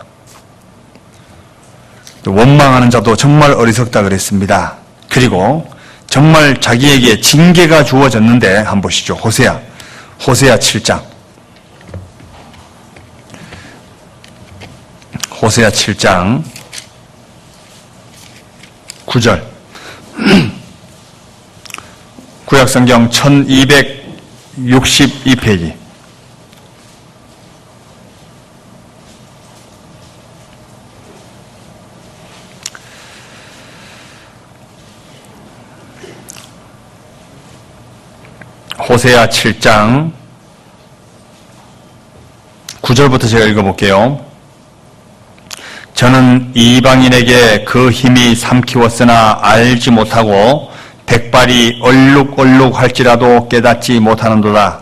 원망하는 자도 정말 어리석다 그랬습니다. 그리고 정말 자기에게 징계가 주어졌는데 한번 보시죠. 호세아 7장. 호세아 7장 9절. 구약성경 1262페이지. 호세아 7장 9절부터 제가 읽어볼게요. 저는 이방인에게 그 힘이 삼키웠으나 알지 못하고 백발이 얼룩얼룩할지라도 깨닫지 못하는도다.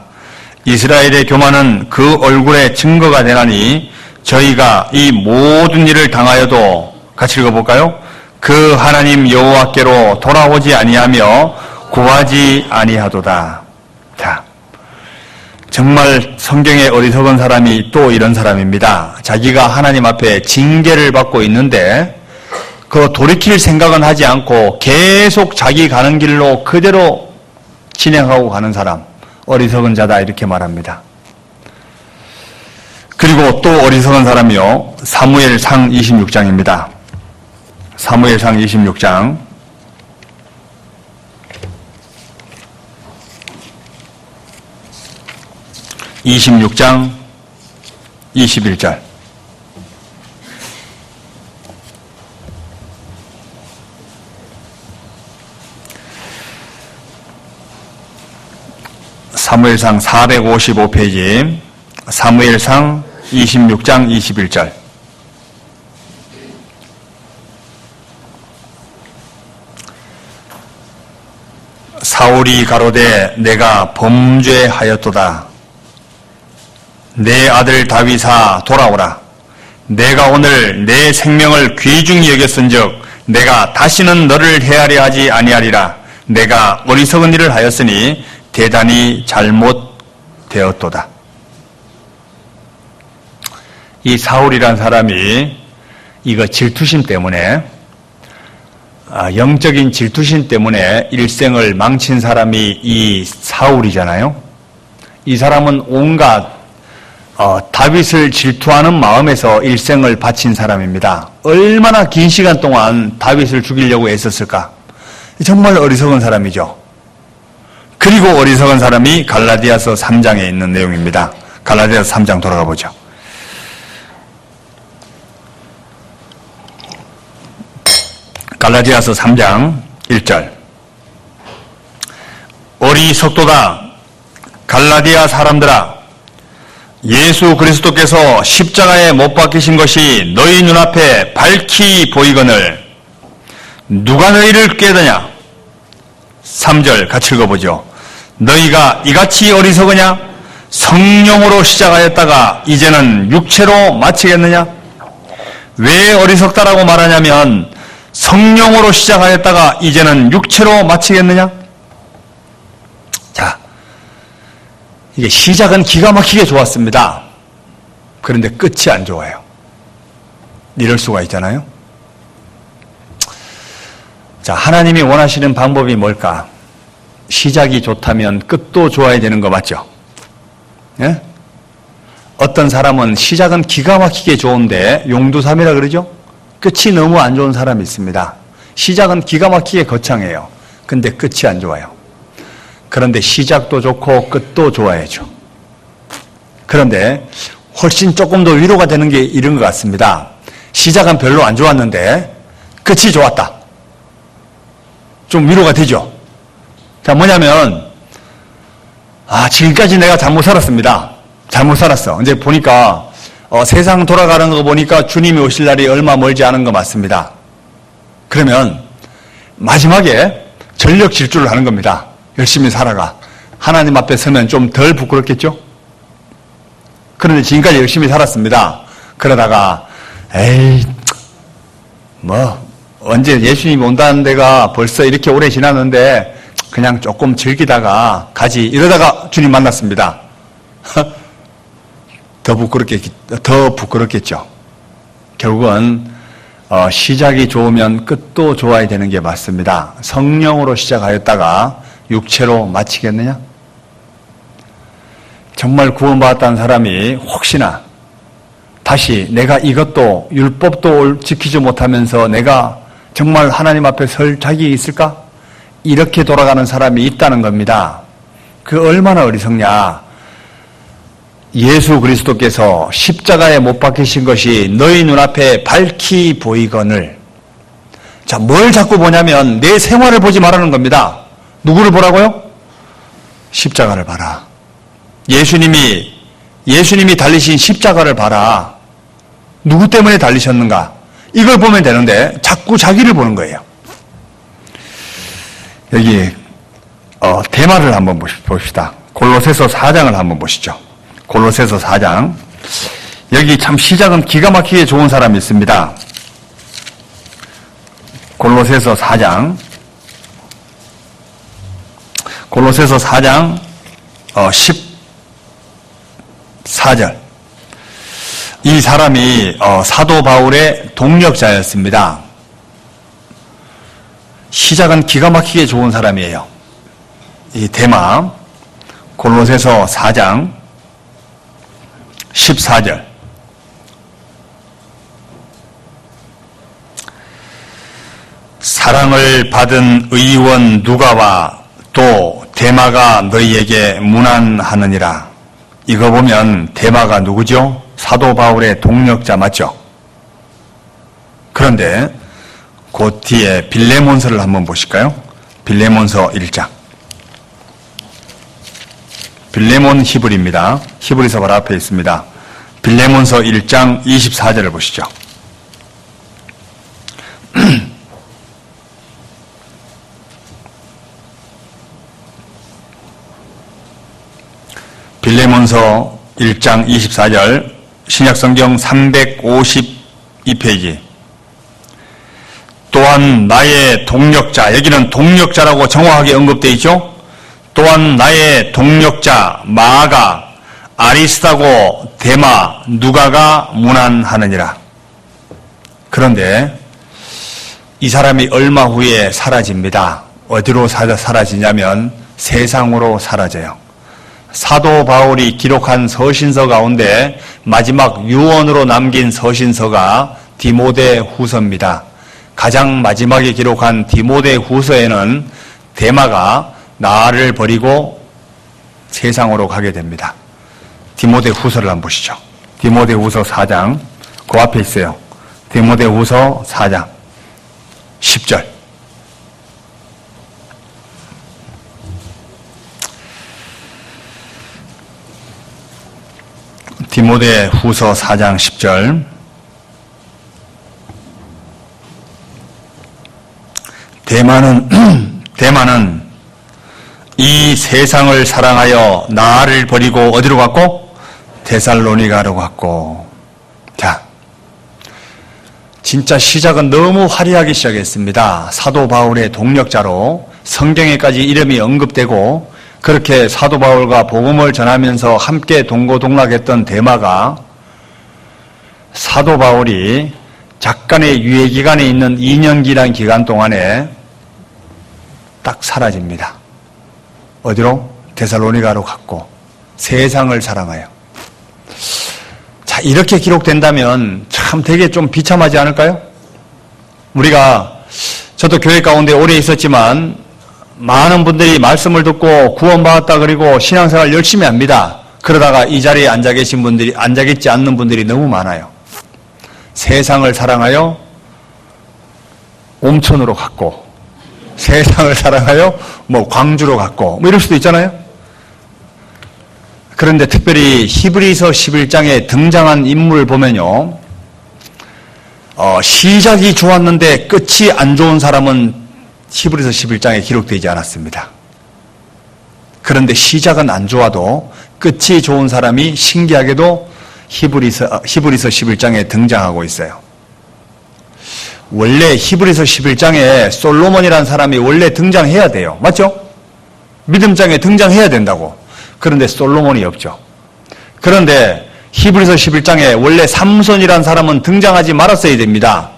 이스라엘의 교만은 그 얼굴에 증거가 되나니 저희가 이 모든 일을 당하여도, 같이 읽어볼까요? 그 하나님 여호와께로 돌아오지 아니하며 구하지 아니하도다. 자, 정말 성경에 어리석은 사람이 또 이런 사람입니다. 자기가 하나님 앞에 징계를 받고 있는데 그 돌이킬 생각은 하지 않고 계속 자기 가는 길로 그대로 진행하고 가는 사람, 어리석은 자다 이렇게 말합니다. 그리고 또 어리석은 사람이요, 사무엘상 26장입니다. 사무엘상 26장 26장 21절. 사무엘상 455페이지, 사무엘상 26장 21절. 사울이 가로되 내가 범죄하였도다. 내 아들 다윗아 돌아오라. 내가 오늘 내 생명을 귀중히 여겼은즉 내가 다시는 너를 헤아려 하지 아니하리라. 내가 어리석은 일을 하였으니 대단히 잘못되었도다. 이 사울이란 사람이 이거 질투심 때문에, 영적인 질투심 때문에 일생을 망친 사람이 이 사울이잖아요. 이 사람은 온갖 다윗을 질투하는 마음에서 일생을 바친 사람입니다. 얼마나 긴 시간 동안 다윗을 죽이려고 애썼을까? 정말 어리석은 사람이죠. 그리고 어리석은 사람이 갈라디아서 3장에 있는 내용입니다. 갈라디아서 3장 돌아가 보죠. 갈라디아서 3장 1절. 어리석도다 갈라디아 사람들아, 예수 그리스도께서 십자가에 못 박히신 것이 너희 눈앞에 밝히 보이거늘 누가 너희를 꾀더냐. 3절 같이 읽어보죠. 너희가 이같이 어리석으냐? 성령으로 시작하였다가 이제는 육체로 마치겠느냐? 왜 어리석다라고 말하냐면 성령으로 시작하였다가 이제는 육체로 마치겠느냐? 자, 이게 시작은 기가 막히게 좋았습니다. 그런데 끝이 안 좋아요. 이럴 수가 있잖아요. 자, 하나님이 원하시는 방법이 뭘까? 시작이 좋다면 끝도 좋아야 되는 거 맞죠? 예? 어떤 사람은 시작은 기가 막히게 좋은데 용두삼이라 그러죠? 끝이 너무 안 좋은 사람이 있습니다. 시작은 기가 막히게 거창해요. 근데 끝이 안 좋아요. 그런데 시작도 좋고 끝도 좋아야죠. 그런데 훨씬 조금 더 위로가 되는 게 이런 것 같습니다. 시작은 별로 안 좋았는데 끝이 좋았다. 좀 위로가 되죠. 자, 뭐냐면 지금까지 내가 잘못 살았습니다. 잘못 살았어. 이제 보니까 세상 돌아가는 거 보니까 주님이 오실 날이 얼마 멀지 않은 거 맞습니다. 그러면 마지막에 전력 질주를 하는 겁니다. 열심히 살아가. 하나님 앞에 서면 좀 덜 부끄럽겠죠? 그런데 지금까지 열심히 살았습니다. 그러다가 언제 예수님이 온다는 데가 벌써 이렇게 오래 지났는데 그냥 조금 즐기다가 가지. 이러다가 주님 만났습니다. 더 부끄럽겠죠. 결국은 시작이 좋으면 끝도 좋아야 되는 게 맞습니다. 성령으로 시작하였다가 육체로 마치겠느냐? 정말 구원받았다는 사람이 혹시나 다시 내가 이것도 율법도 지키지 못하면서 내가 정말 하나님 앞에 설 자격이 있을까? 이렇게 돌아가는 사람이 있다는 겁니다. 그 얼마나 어리석냐. 예수 그리스도께서 십자가에 못 박히신 것이 너희 눈앞에 밝히 보이거늘. 자, 뭘 자꾸 보냐면 내 생활을 보지 말라는 겁니다. 누구를 보라고요? 십자가를 봐라. 예수님이 달리신 십자가를 봐라. 누구 때문에 달리셨는가? 이걸 보면 되는데 자꾸 자기를 보는 거예요. 여기 대마를 한번 봅시다. 골로새서 4장을 한번 보시죠. 골로새서 4장. 여기 참 시작은 기가 막히게 좋은 사람이 있습니다. 골로새서 4장. 골로새서 4장 14절. 이 사람이 사도 바울의 동력자였습니다. 시작은 기가 막히게 좋은 사람이에요. 이 대마. 골로새서 4장 14절. 사랑을 받은 의원 누가와 또 대마가 너희에게 문안하느니라. 이거 보면 대마가 누구죠? 사도 바울의 동력자 맞죠? 그런데 그 뒤에 빌레몬서를 한번 보실까요? 빌레몬서 1장. 빌레몬 히브리입니다. 히브리서 바로 앞에 있습니다. 빌레몬서 1장 24절을 보시죠. 빌레몬서 1장 24절 신약성경 352페이지. 또한 나의 동력자, 여기는 동력자라고 정확하게 언급되어 있죠. 또한 나의 동력자 마가, 아리스타고, 데마, 누가가 문안하느니라. 그런데 이 사람이 얼마 후에 사라집니다. 어디로 사라지냐면 세상으로 사라져요. 사도 바울이 기록한 서신서 가운데 마지막 유언으로 남긴 서신서가 디모데 후서입니다. 가장 마지막에 기록한 디모데 후서에는 데마가 나를 버리고 세상으로 가게 됩니다. 디모데 후서를 한번 보시죠. 디모데 후서 4장, 그 앞에 있어요. 디모데 후서 4장 10절. 디모데 후서 4장 10절. 대만은 이 세상을 사랑하여 나를 버리고 어디로 갔고? 데살로니가로 갔고. 자, 진짜 시작은 너무 화려하게 시작했습니다. 사도 바울의 동력자로 성경에까지 이름이 언급되고 그렇게 사도 바울과 복음을 전하면서 함께 동고동락했던 데마가 사도 바울이 잠깐의 유예 기간에 있는 2년기란 기간 동안에 딱 사라집니다. 어디로? 데살로니가로 갔고 세상을 사랑하여. 자, 이렇게 기록된다면 참 되게 좀 비참하지 않을까요? 저도 교회 가운데 오래 있었지만 많은 분들이 말씀을 듣고 구원받았다 그리고 신앙생활 열심히 합니다. 그러다가 이 자리에 앉아 계시지 않는 분들이 너무 많아요. 세상을 사랑하여 옴천으로 갔고, 세상을 사랑하여 광주로 갔고, 이럴 수도 있잖아요. 그런데 특별히 히브리서 11장에 등장한 인물을 보면요, 시작이 좋았는데 끝이 안 좋은 사람은 히브리서 11장에 기록되지 않았습니다. 그런데 시작은 안 좋아도 끝이 좋은 사람이 신기하게도 히브리서 11장에 등장하고 있어요. 원래 히브리서 11장에 솔로몬이라는 사람이 원래 등장해야 돼요. 맞죠? 믿음장에 등장해야 된다고. 그런데 솔로몬이 없죠. 그런데 히브리서 11장에 원래 삼손이라는 사람은 등장하지 말았어야 됩니다.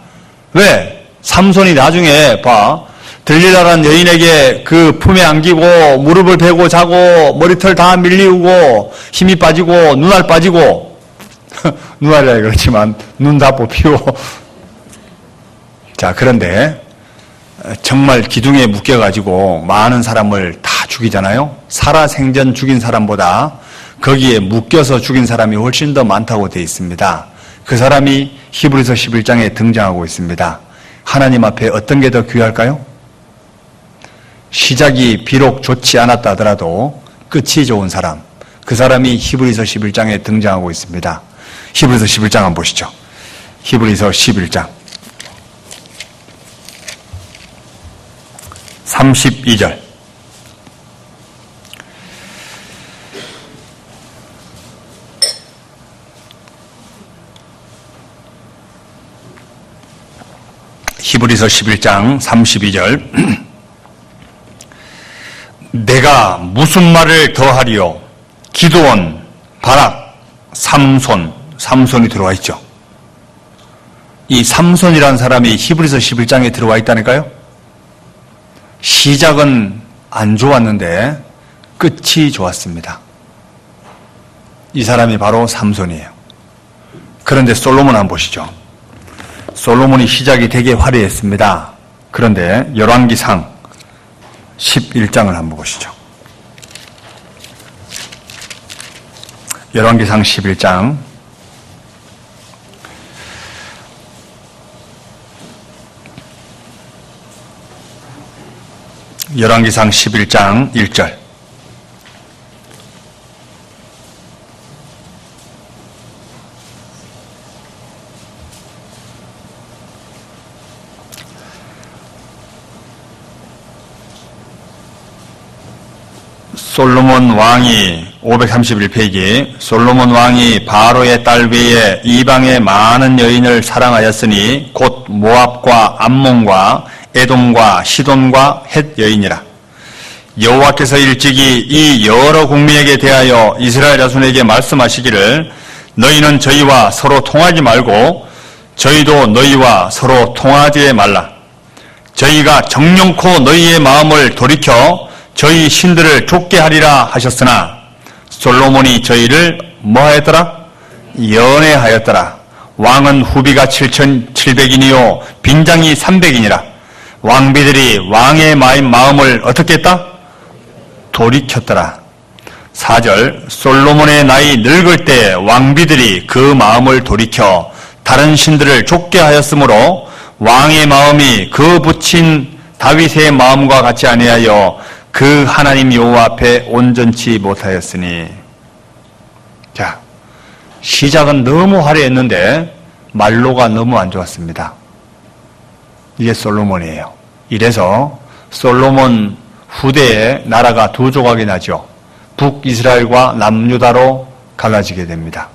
왜? 삼손이 나중에 들릴라라는 여인에게 그 품에 안기고 무릎을 베고 자고 머리털 다 밀리우고 힘이 빠지고 눈알 빠지고 눈알이라 그렇지만 눈 다 뽑히고 자, 그런데 정말 기둥에 묶여가지고 많은 사람을 다 죽이잖아요. 살아생전 죽인 사람보다 거기에 묶여서 죽인 사람이 훨씬 더 많다고 되어 있습니다. 그 사람이 히브리서 11장에 등장하고 있습니다. 하나님 앞에 어떤 게 더 귀할까요? 시작이 비록 좋지 않았다 하더라도 끝이 좋은 사람, 그 사람이 히브리서 11장에 등장하고 있습니다. 히브리서 11장 한번 보시죠. 히브리서 11장 32절. 히브리서 11장 32절. 내가 무슨 말을 더하리요? 기드온, 바락, 삼손이 들어와 있죠. 이 삼손이라는 사람이 히브리서 11장에 들어와 있다니까요. 시작은 안 좋았는데 끝이 좋았습니다. 이 사람이 바로 삼손이에요. 그런데 솔로몬 한번 보시죠. 솔로몬이 시작이 되게 화려했습니다. 그런데 열왕기상 11장을 한번 보시죠. 열왕기상 11장 열왕기상 11장 1절. 솔로몬 왕이 531페이지 솔로몬 왕이 바로의 딸 외에 이방의 많은 여인을 사랑하였으니 곧 모압과 암몬과 에돔과 시돈과 헷 여인이라. 여호와께서 일찍이 이 여러 국민에게 대하여 이스라엘 자손에게 말씀하시기를 너희는 저희와 서로 통하지 말고 저희도 너희와 서로 통하지 말라. 저희가 정령코 너희의 마음을 돌이켜 저희 신들을 쫓게 하리라 하셨으나 솔로몬이 저희를 뭐하였더라? 연애하였더라. 왕은 후비가 7,700인이요 빈장이 300인이라. 왕비들이 왕의 마음을 어떻게 했다? 돌이켰더라. 4절. 솔로몬의 나이 늙을 때 왕비들이 그 마음을 돌이켜 다른 신들을 쫓게 하였으므로 왕의 마음이 그 붙인 다윗의 마음과 같지 아니하여 그 하나님 여호와 앞에 온전치 못하였으니. 자, 시작은 너무 화려했는데 말로가 너무 안 좋았습니다. 이게 솔로몬이에요. 이래서 솔로몬 후대에 나라가 두 조각이 나죠. 북이스라엘과 남유다로 갈라지게 됩니다.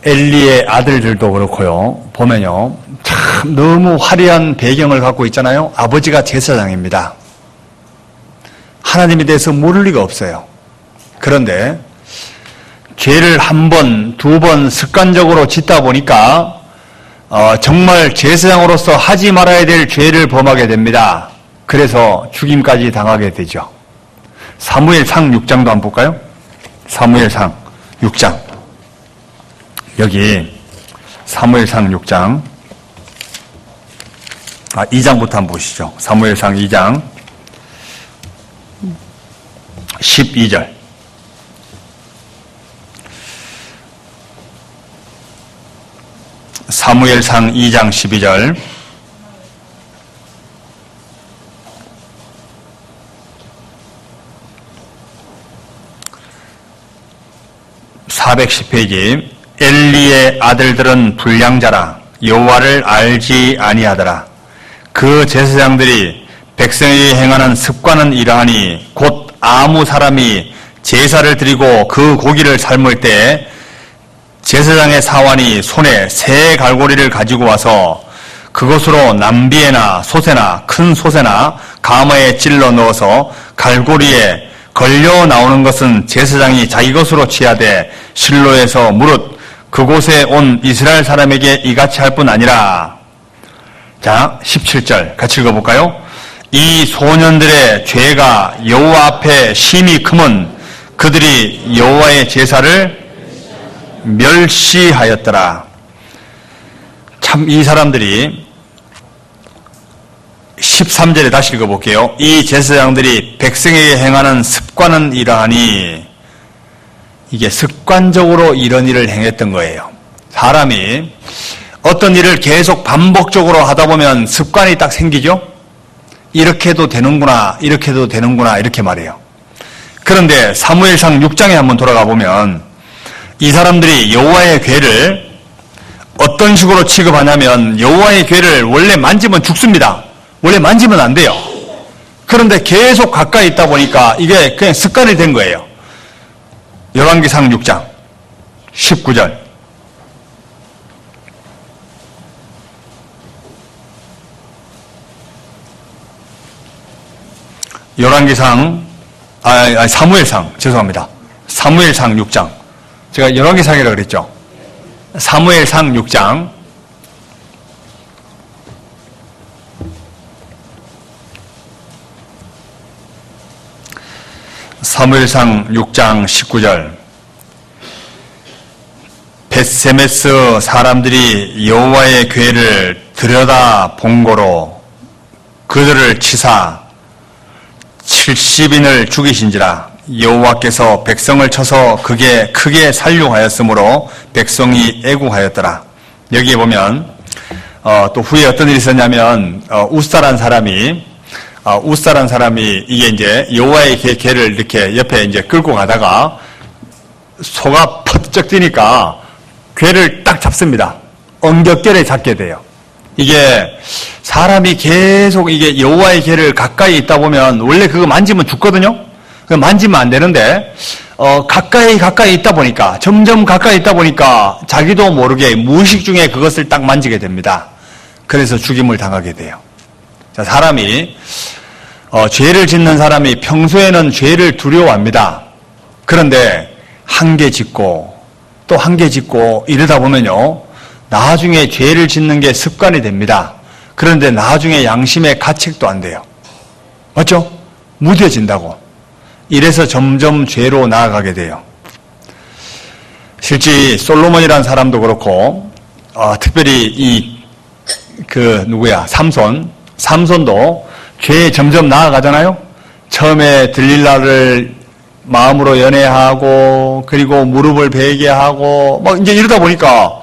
엘리의 아들들도 그렇고요. 보면요. 참 너무 화려한 배경을 갖고 있잖아요. 아버지가 제사장입니다. 하나님에 대해서 모를 리가 없어요. 그런데 죄를 한 번, 두 번 습관적으로 짓다 보니까 정말 제사장으로서 하지 말아야 될 죄를 범하게 됩니다. 그래서 죽임까지 당하게 되죠. 사무엘상 6장도 한번 볼까요? 사무엘상 6장. 여기 사무엘상 6장 2장부터 한번 보시죠. 사무엘상 2장 12절. 사무엘상 2장 12절. (410페이지) 엘리의 아들들은 불량자라 여호와를 알지 아니하더라. 그 제사장들이 백성에게 행하는 습관은 이러하니 곧 아무 사람이 제사를 드리고 그 고기를 삶을 때 제사장의 사환이 손에 새 갈고리를 가지고 와서 그것으로 남비에나 솥에나 큰 솥에나 가마에 찔러 넣어서 갈고리에 걸려 나오는 것은 제사장이 자기 것으로 취하되 실로에서 무릇 그곳에 온 이스라엘 사람에게 이같이 할 뿐 아니라. 자, 17절 같이 읽어볼까요? 이 소년들의 죄가 여호와 앞에 심히 크면 그들이 여호와의 제사를 멸시하였더라. 참 이 사람들이 13절에 다시 읽어볼게요. 이 제사장들이 백성에게 행하는 습관은 이러하니. 이게 습관적으로 이런 일을 행했던 거예요. 사람이 어떤 일을 계속 반복적으로 하다 보면 습관이 딱 생기죠. 이렇게 해도 되는구나, 이렇게 해도 되는구나, 이렇게 말해요. 그런데 사무엘상 6장에 한번 돌아가 보면 이 사람들이 여호와의 궤를 어떤 식으로 취급하냐면 여호와의 궤를 원래 만지면 죽습니다. 원래 만지면 안 돼요. 그런데 계속 가까이 있다 보니까 이게 그냥 습관이 된 거예요. 열왕기상 6장 19절. 열왕기상 사무엘상 죄송합니다. 사무엘상 6장. 제가 열왕기상이라고 그랬죠. 사무엘상 6장 사무엘상 6장 19절. 벳세메스 사람들이 여호와의 궤를 들여다 본 거로 그들을 치사 70인을 죽이신지라. 여호와께서 백성을 쳐서 그게 크게 살육하였으므로 백성이 애국하였더라. 여기에 보면 또 후에 어떤 일이 있었냐면 우사란 사람이 이게 이제 여호와의 궤를 이렇게 옆에 이제 끌고 가다가 소가 퍼쩍 뛰니까 궤를 딱 잡습니다. 엉겹결에 잡게 돼요. 이게 사람이 계속 이게 여호와의 궤를 가까이 있다 보면 원래 그거 만지면 죽거든요. 그거 만지면 안 되는데 가까이 있다 보니까 점점 가까이 있다 보니까 자기도 모르게 무의식 중에 그것을 딱 만지게 됩니다. 그래서 죽임을 당하게 돼요. 자, 사람이 죄를 짓는 사람이 평소에는 죄를 두려워합니다. 그런데 한 개 짓고 또 한 개 짓고 이러다 보면요, 나중에 죄를 짓는 게 습관이 됩니다. 그런데 나중에 양심의 가책도 안 돼요. 맞죠? 무뎌진다고. 이래서 점점 죄로 나아가게 돼요. 실제 솔로몬이라는 사람도 그렇고 특별히 삼손도 죄에 점점 나아가잖아요. 처음에 들릴라를 마음으로 연애하고 그리고 무릎을 베게 하고 막 이제 이러다 보니까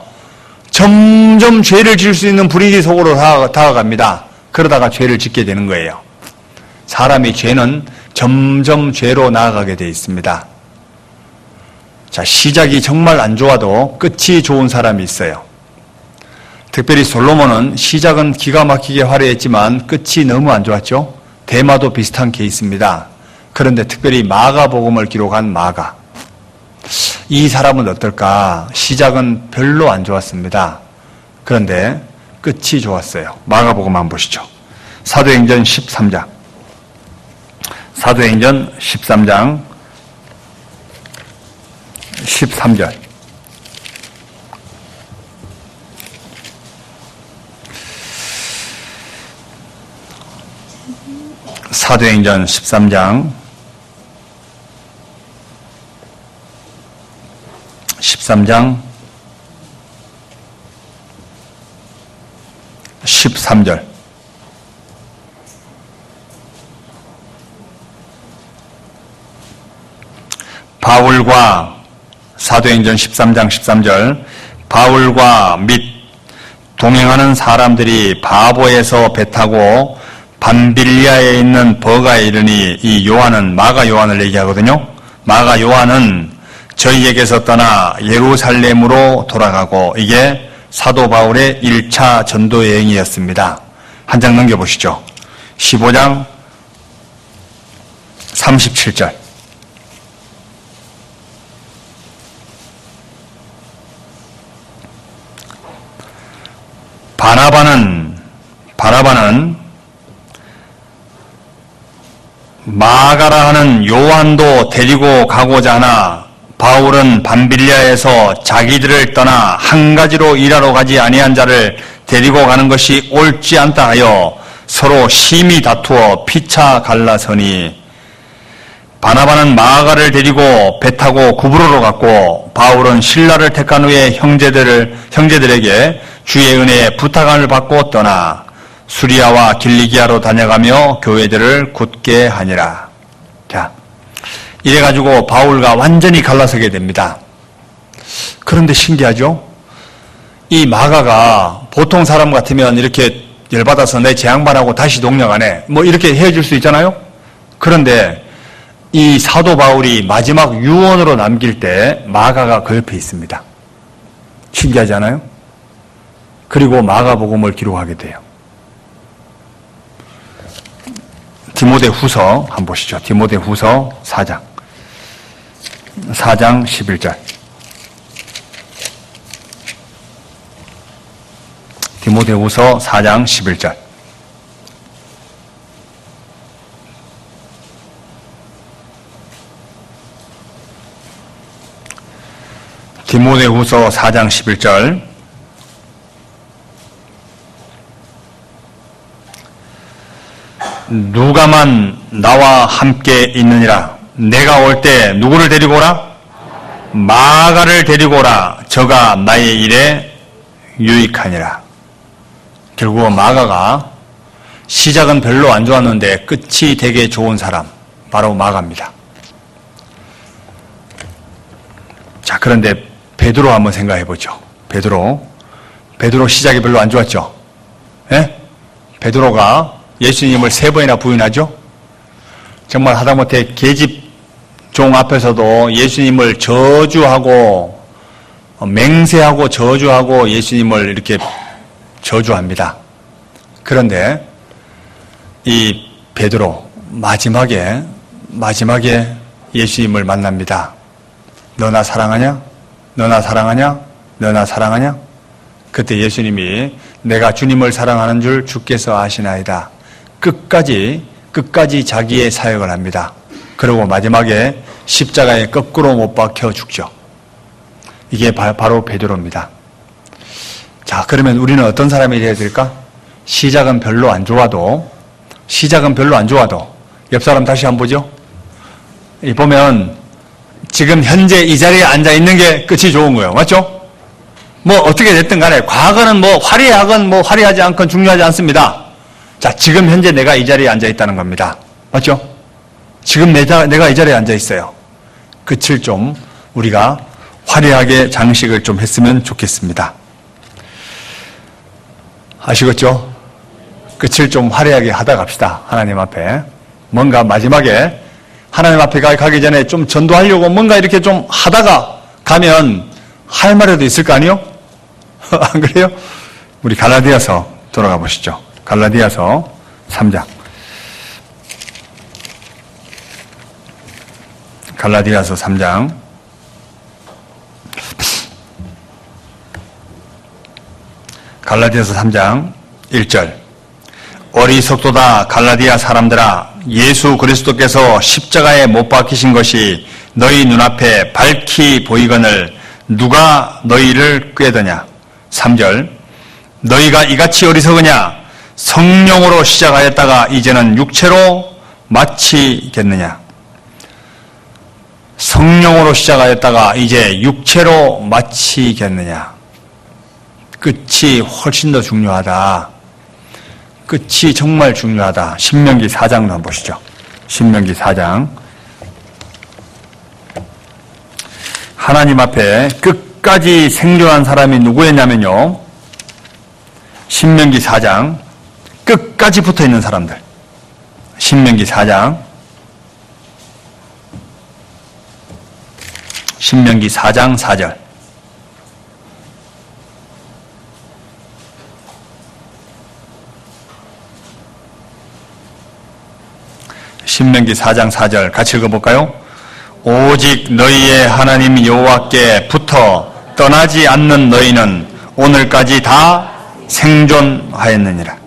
점점 죄를 지을 수 있는 분위기 속으로 다가갑니다. 그러다가 죄를 짓게 되는 거예요. 사람의 죄는 점점 죄로 나아가게 되어 있습니다. 자, 시작이 정말 안 좋아도 끝이 좋은 사람이 있어요. 특별히 솔로몬은 시작은 기가 막히게 화려했지만 끝이 너무 안 좋았죠. 대마도 비슷한 케이스입니다. 그런데 특별히 마가복음을 기록한 마가. 이 사람은 어떨까? 시작은 별로 안 좋았습니다. 그런데 끝이 좋았어요. 마가복음 한번 보시죠. 사도행전 13장. 사도행전 13장 13절. 사도행전 13장 13절 바울과 사도행전 13장 13절 바울과 및 동행하는 사람들이 바보에서 배 타고 밤빌리아에 있는 버가에 이르니 이 요한은 마가 요한을 얘기하거든요. 마가 요한은 저희에게서 떠나 예루살렘으로 돌아가고 이게 사도 바울의 1차 전도 여행이었습니다. 한 장 넘겨보시죠. 15장 37절. 바나바는 마가라 하는 요한도 데리고 가고자 하나 바울은 밤빌리아에서 자기들을 떠나 한 가지로 일하러 가지 아니한 자를 데리고 가는 것이 옳지 않다 하여 서로 심히 다투어 피차 갈라서니 바나바는 마가를 데리고 배 타고 구브로로 갔고 바울은 신라를 택한 후에 형제들에게 주의 은혜에 부탁을 받고 떠나 수리아와 길리기아로 다녀가며 교회들을 굳게 하니라. 자, 이래가지고 바울과 완전히 갈라서게 됩니다. 그런데 신기하죠? 이 마가가 보통 사람 같으면 이렇게 열받아서 내 재앙반하고 다시 동력하네 뭐 이렇게 헤어질 수 있잖아요? 그런데 이 사도 바울이 마지막 유언으로 남길 때 마가가 그 옆에 있습니다. 신기하지 않아요? 그리고 마가복음을 기록하게 돼요. 디모데후서 한번 보시죠. 디모데후서 4장 11절. 디모데후서 4장 11절. 디모데후서 4장 11절. 누가만 나와 함께 있느니라. 내가 올 때 누구를 데리고 오라? 마가를 데리고 오라. 저가 나의 일에 유익하니라. 결국은 마가가 시작은 별로 안 좋았는데 끝이 되게 좋은 사람, 바로 마가입니다. 자, 그런데 베드로 한번 생각해 보죠. 베드로 시작이 별로 안 좋았죠. 예? 베드로가 예수님을 3번이나 부인하죠. 정말 하다못해 계집종 앞에서도 예수님을 저주하고 맹세하고 저주하고 예수님을 이렇게 저주합니다. 그런데 이 베드로 마지막에 예수님을 만납니다. 너나 사랑하냐? 너나 사랑하냐? 너나 사랑하냐? 그때 예수님이 내가 주님을 사랑하는 줄 주께서 아시나이다. 끝까지 자기의 사역을 합니다. 그리고 마지막에 십자가에 거꾸로 못 박혀 죽죠. 이게 바로 베드로입니다. 자, 그러면 우리는 어떤 사람이 되어야 될까? 시작은 별로 안 좋아도 옆 사람 다시 한번 보죠. 보면 지금 현재 이 자리에 앉아 있는 게 끝이 좋은 거예요. 맞죠? 뭐 어떻게 됐든 간에 과거는 뭐 화려하건 뭐 화려하지 않건 중요하지 않습니다. 자, 지금 현재 내가 이 자리에 앉아 있다는 겁니다. 맞죠? 지금 내가 이 자리에 앉아 있어요. 끝을 좀 우리가 화려하게 장식을 좀 했으면 좋겠습니다. 아시겠죠? 끝을 좀 화려하게 하다 갑시다. 하나님 앞에. 뭔가 마지막에 하나님 앞에 가기 전에 좀 전도하려고 뭔가 이렇게 좀 하다가 가면 할 말이라도 있을 거 아니요? 안 그래요? 우리 갈라디아서 돌아가 보시죠. 갈라디아서 3장. 갈라디아서 3장. 갈라디아서 3장 1절. 어리석도다 갈라디아 사람들아, 예수 그리스도께서 십자가에 못 박히신 것이 너희 눈앞에 밝히 보이거늘 누가 너희를 꾀더냐. 3절. 너희가 이같이 어리석으냐. 성령으로 시작하였다가 이제는 육체로 마치겠느냐. 성령으로 시작하였다가 이제 육체로 마치겠느냐. 끝이 훨씬 더 중요하다. 끝이 정말 중요하다. 신명기 4장도 한번 보시죠. 신명기 4장. 하나님 앞에 끝까지 생존한 사람이 누구였냐면요. 신명기 4장. 끝까지 붙어 있는 사람들. 신명기 4장. 신명기 4장 4절. 신명기 4장 4절 같이 읽어볼까요? 오직 너희의 하나님 여호와께 붙어 떠나지 않는 너희는 오늘까지 다 생존하였느니라.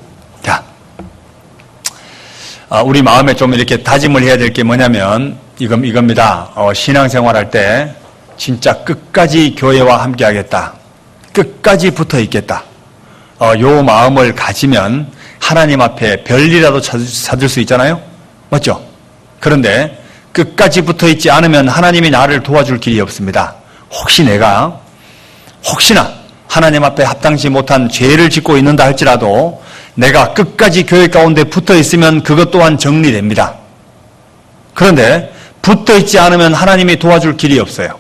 자, 우리 마음에 좀 이렇게 다짐을 해야 될 게 뭐냐면 이겁니다. 신앙생활할 때 진짜 끝까지 교회와 함께하겠다. 끝까지 붙어 있겠다. 요 마음을 가지면 하나님 앞에 별이라도 찾을 수 있잖아요. 맞죠? 그런데 끝까지 붙어 있지 않으면 하나님이 나를 도와줄 길이 없습니다. 혹시나 하나님 앞에 합당치 못한 죄를 짓고 있는다 할지라도 내가 끝까지 교회 가운데 붙어 있으면 그것 또한 정리됩니다. 그런데 붙어 있지 않으면 하나님이 도와줄 길이 없어요.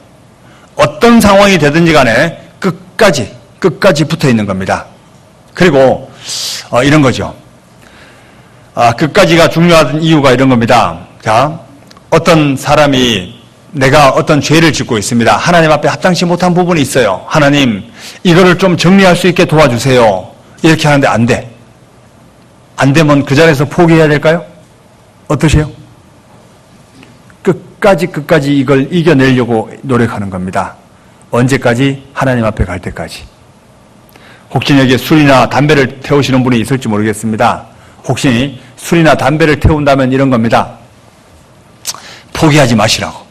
어떤 상황이 되든지 간에 끝까지 붙어 있는 겁니다. 그리고 이런 거죠. 끝까지가 중요한 이유가 이런 겁니다. 자, 어떤 사람이 내가 어떤 죄를 짓고 있습니다. 하나님 앞에 합당치 못한 부분이 있어요. 하나님, 이거를 좀 정리할 수 있게 도와주세요. 이렇게 하는데 안 돼. 안 되면 그 자리에서 포기해야 될까요? 어떠세요? 끝까지 이걸 이겨내려고 노력하는 겁니다. 언제까지? 하나님 앞에 갈 때까지. 혹시 여기 술이나 담배를 태우시는 분이 있을지 모르겠습니다. 혹시 술이나 담배를 태운다면 이런 겁니다. 포기하지 마시라고.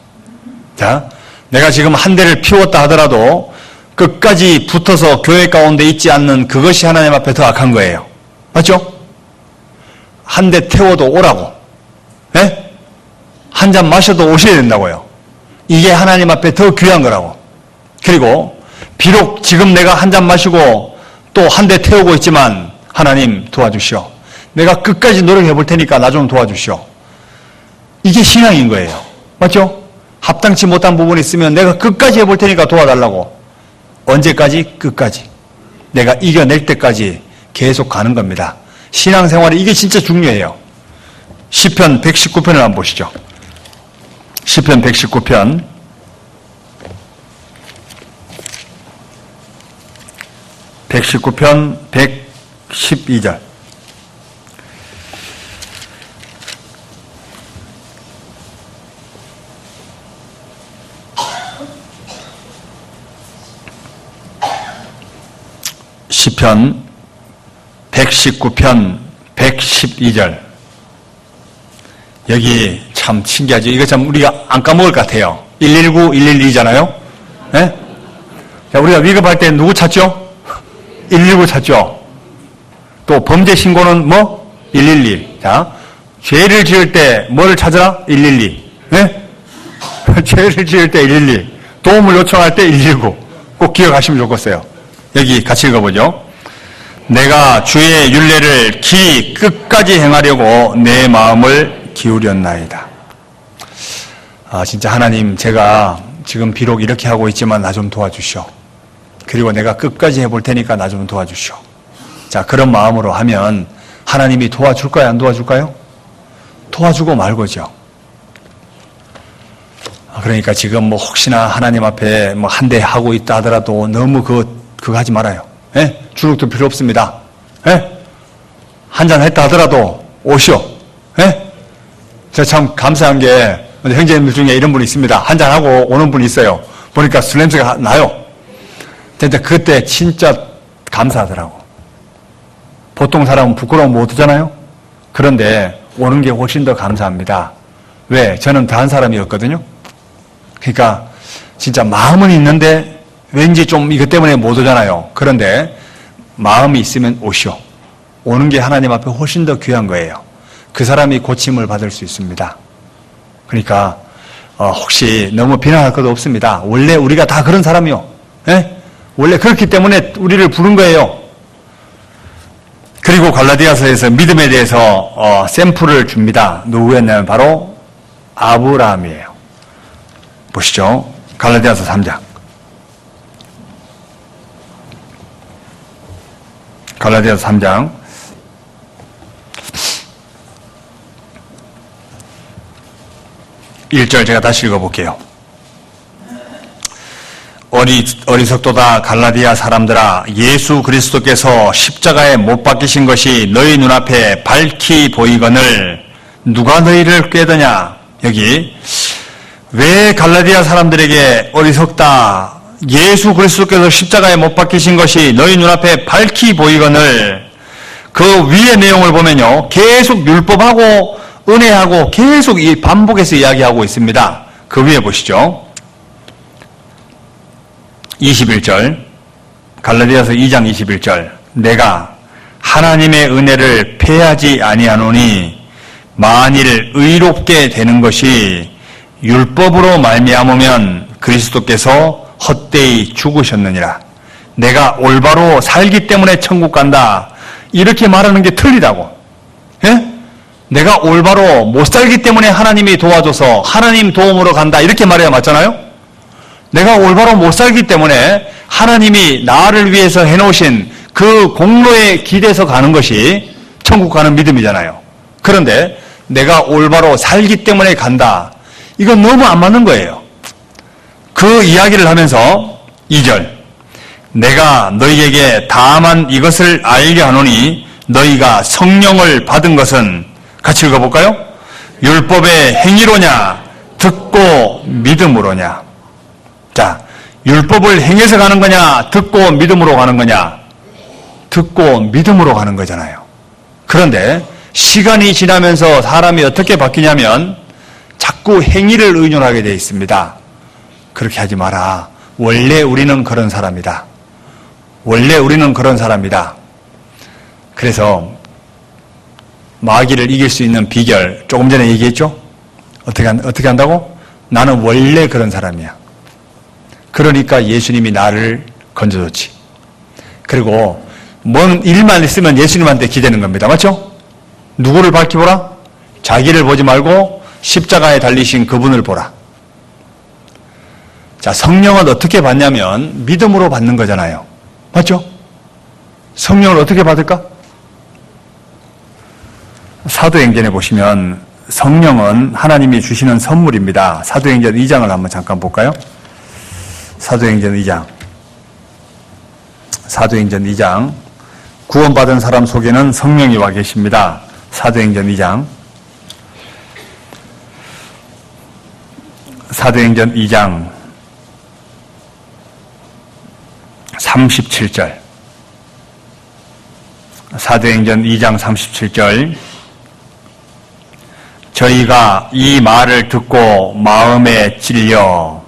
자, 내가 지금 한 대를 피웠다 하더라도 끝까지 붙어서 교회 가운데 있지 않는 그것이 하나님 앞에 더 악한 거예요. 맞죠? 한 대 태워도 오라고. 네? 한 잔 마셔도 오셔야 된다고요. 이게 하나님 앞에 더 귀한 거라고. 그리고 비록 지금 내가 한 잔 마시고 또 한 대 태우고 있지만 하나님 도와주시오. 내가 끝까지 노력해 볼 테니까 나 좀 도와주시오. 이게 신앙인 거예요. 맞죠? 합당치 못한 부분이 있으면 내가 끝까지 해볼 테니까 도와달라고. 언제까지? 끝까지. 내가 이겨낼 때까지 계속 가는 겁니다. 신앙생활이 이게 진짜 중요해요. 시편 119편을 한번 보시죠. 시편 119편. (119편) 112절. 시편 119편 112절. 여기 참 신기하죠. 이거 참 우리가 안 까먹을 것 같아요. 119, 112잖아요. 네? 자, 우리가 위급할 때 누구 찾죠? 119 찾죠. 또 범죄 신고는 뭐? 112. 자, 죄를 지을 때 뭐를 찾으라? 112. 네? 죄를 지을 때 112. 도움을 요청할 때 119. 꼭 기억하시면 좋겠어요. 여기 같이 읽어보죠. 내가 주의 율례를 기 끝까지 행하려고 내 마음을 기울였나이다. 진짜 하나님, 제가 지금 비록 이렇게 하고 있지만 나 좀 도와주시오. 그리고 내가 끝까지 해볼 테니까 나 좀 도와주시오. 자, 그런 마음으로 하면 하나님이 도와줄까요? 안 도와줄까요? 도와주고 말고죠. 그러니까 지금 뭐 혹시나 하나님 앞에 뭐 한 대 하고 있다 하더라도 너무 그거 하지 말아요. 예? 주눅도 필요 없습니다. 예? 한잔 했다 하더라도 오시오. 예? 제가 참 감사한 게 형제님들 중에 이런 분이 있습니다. 한잔 하고 오는 분이 있어요. 보니까 술 냄새가 나요. 근데 그때 진짜 감사하더라고. 보통 사람은 부끄러움 못 하잖아요. 그런데 오는 게 훨씬 더 감사합니다. 왜? 저는 다한 사람이었거든요. 그러니까 진짜 마음은 있는데 왠지 좀 이것 때문에 못 오잖아요. 그런데 마음이 있으면 오시오. 오는 게 하나님 앞에 훨씬 더 귀한 거예요. 그 사람이 고침을 받을 수 있습니다. 그러니까 혹시 너무 비난할 것도 없습니다. 원래 우리가 다 그런 사람이요. 예? 원래 그렇기 때문에 우리를 부른 거예요. 그리고 갈라디아서에서 믿음에 대해서 샘플을 줍니다. 누구였냐면 바로 아브라함이에요. 보시죠. 갈라디아서 3장. 갈라디아서 3장. 1절 제가 다시 읽어볼게요. 어리석도다 갈라디아 사람들아, 예수 그리스도께서 십자가에 못 박히신 것이 너희 눈앞에 밝히 보이거늘 누가 너희를 꾀더냐. 여기 왜 갈라디아 사람들에게 어리석다, 예수 그리스도께서 십자가에 못 박히신 것이 너희 눈앞에 밝히 보이거늘, 그 위의 내용을 보면요, 계속 율법하고 은혜하고 계속 이 반복해서 이야기하고 있습니다. 그 위에 보시죠. 21절, 갈라디아서 2장 21절. 내가 하나님의 은혜를 패하지 아니하노니 만일 의롭게 되는 것이 율법으로 말미암으면 그리스도께서 헛되이 죽으셨느니라. 내가 올바로 살기 때문에 천국 간다, 이렇게 말하는 게 틀리다고. 예? 내가 올바로 못 살기 때문에 하나님이 도와줘서 하나님 도움으로 간다, 이렇게 말해야 맞잖아요? 내가 올바로 못 살기 때문에 하나님이 나를 위해서 해놓으신 그 공로에 기대서 가는 것이 천국 가는 믿음이잖아요. 그런데 내가 올바로 살기 때문에 간다, 이건 너무 안 맞는 거예요. 그 이야기를 하면서 2절, 내가 너희에게 다만 이것을 알게 하노니 너희가 성령을 받은 것은, 같이 읽어볼까요? 율법의 행위로냐 듣고 믿음으로냐. 자, 율법을 행해서 가는 거냐 듣고 믿음으로 가는 거냐? 듣고 믿음으로 가는 거잖아요. 그런데 시간이 지나면서 사람이 어떻게 바뀌냐면 자꾸 행위를 의존하게 되어 있습니다. 그렇게 하지 마라. 원래 우리는 그런 사람이다. 원래 우리는 그런 사람이다. 그래서 마귀를 이길 수 있는 비결, 조금 전에 얘기했죠? 어떻게 한다고? 나는 원래 그런 사람이야. 그러니까 예수님이 나를 건져줬지. 그리고 뭔 일만 있으면 예수님한테 기대는 겁니다. 맞죠? 누구를 밝히보라? 자기를 보지 말고 십자가에 달리신 그분을 보라. 자, 성령은 어떻게 받냐면 믿음으로 받는 거잖아요. 맞죠? 성령을 어떻게 받을까? 사도행전에 보시면 성령은 하나님이 주시는 선물입니다. 사도행전 2장을 한번 잠깐 볼까요? 사도행전 2장. 사도행전 2장. 구원받은 사람 속에는 성령이 와 계십니다. 사도행전 2장. 사도행전 2장 37절. 사도행전 2장 37절. 저희가 이 말을 듣고 마음에 찔려,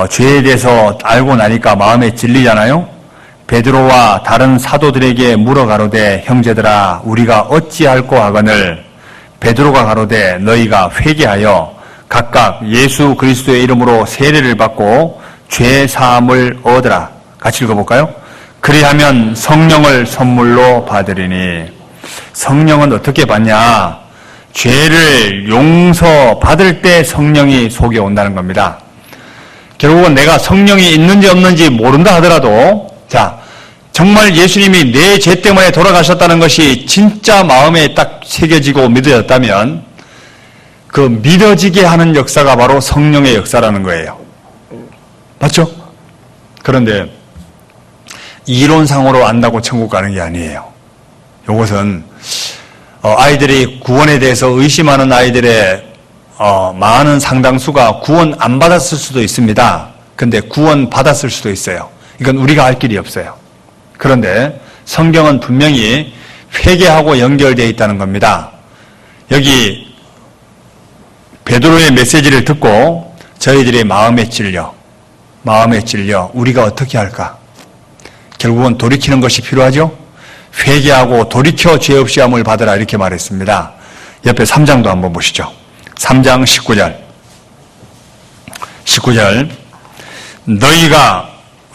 죄에 대해서 알고 나니까 마음에 찔리잖아요. 베드로와 다른 사도들에게 물어 가로되 형제들아 우리가 어찌할꼬 하거늘, 베드로가 가로되 너희가 회개하여 각각 예수 그리스도의 이름으로 세례를 받고 죄 사함을 얻으라. 같이 읽어볼까요? 그리하면 성령을 선물로 받으리니. 성령은 어떻게 받냐? 죄를 용서받을 때 성령이 속에 온다는 겁니다. 결국은 내가 성령이 있는지 없는지 모른다 하더라도, 자, 정말 예수님이 내 죄 때문에 돌아가셨다는 것이 진짜 마음에 딱 새겨지고 믿어졌다면 그 믿어지게 하는 역사가 바로 성령의 역사라는 거예요. 맞죠? 그런데 이론상으로 안다고 천국 가는 게 아니에요. 이것은 아이들이 구원에 대해서 의심하는 아이들의 많은 상당수가 구원 안 받았을 수도 있습니다. 근데 구원 받았을 수도 있어요. 이건 우리가 알 길이 없어요. 그런데 성경은 분명히 회개하고 연결되어 있다는 겁니다. 여기 베드로의 메시지를 듣고 저희들의 마음에 찔려 우리가 어떻게 할까? 결국은 돌이키는 것이 필요하죠? 회개하고 돌이켜 죄 없이 함을 받으라 이렇게 말했습니다. 옆에 3장도 한번 보시죠. 3장 19절 너희가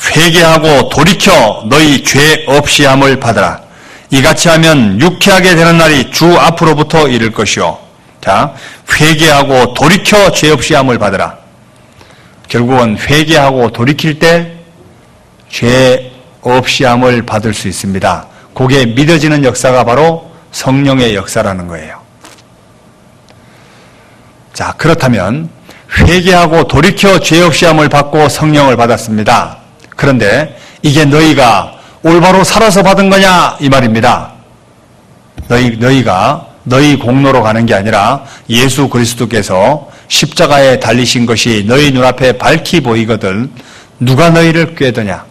회개하고 돌이켜 너희 죄 없이 함을 받으라. 이같이 하면 유쾌하게 되는 날이 주 앞으로부터 이를 것이요. 자, 회개하고 돌이켜 죄 없이 함을 받으라. 결국은 회개하고 돌이킬 때 죄 없이 함을 받을 수 있습니다. 그게 믿어지는 역사가 바로 성령의 역사라는 거예요. 자, 그렇다면 회개하고 돌이켜 죄 없이 함을 받고 성령을 받았습니다. 그런데 이게 너희가 올바로 살아서 받은 거냐 이 말입니다. 너희가 너희 공로로 가는 게 아니라 예수 그리스도께서 십자가에 달리신 것이 너희 눈앞에 밝히 보이거든 누가 너희를 꾀더냐.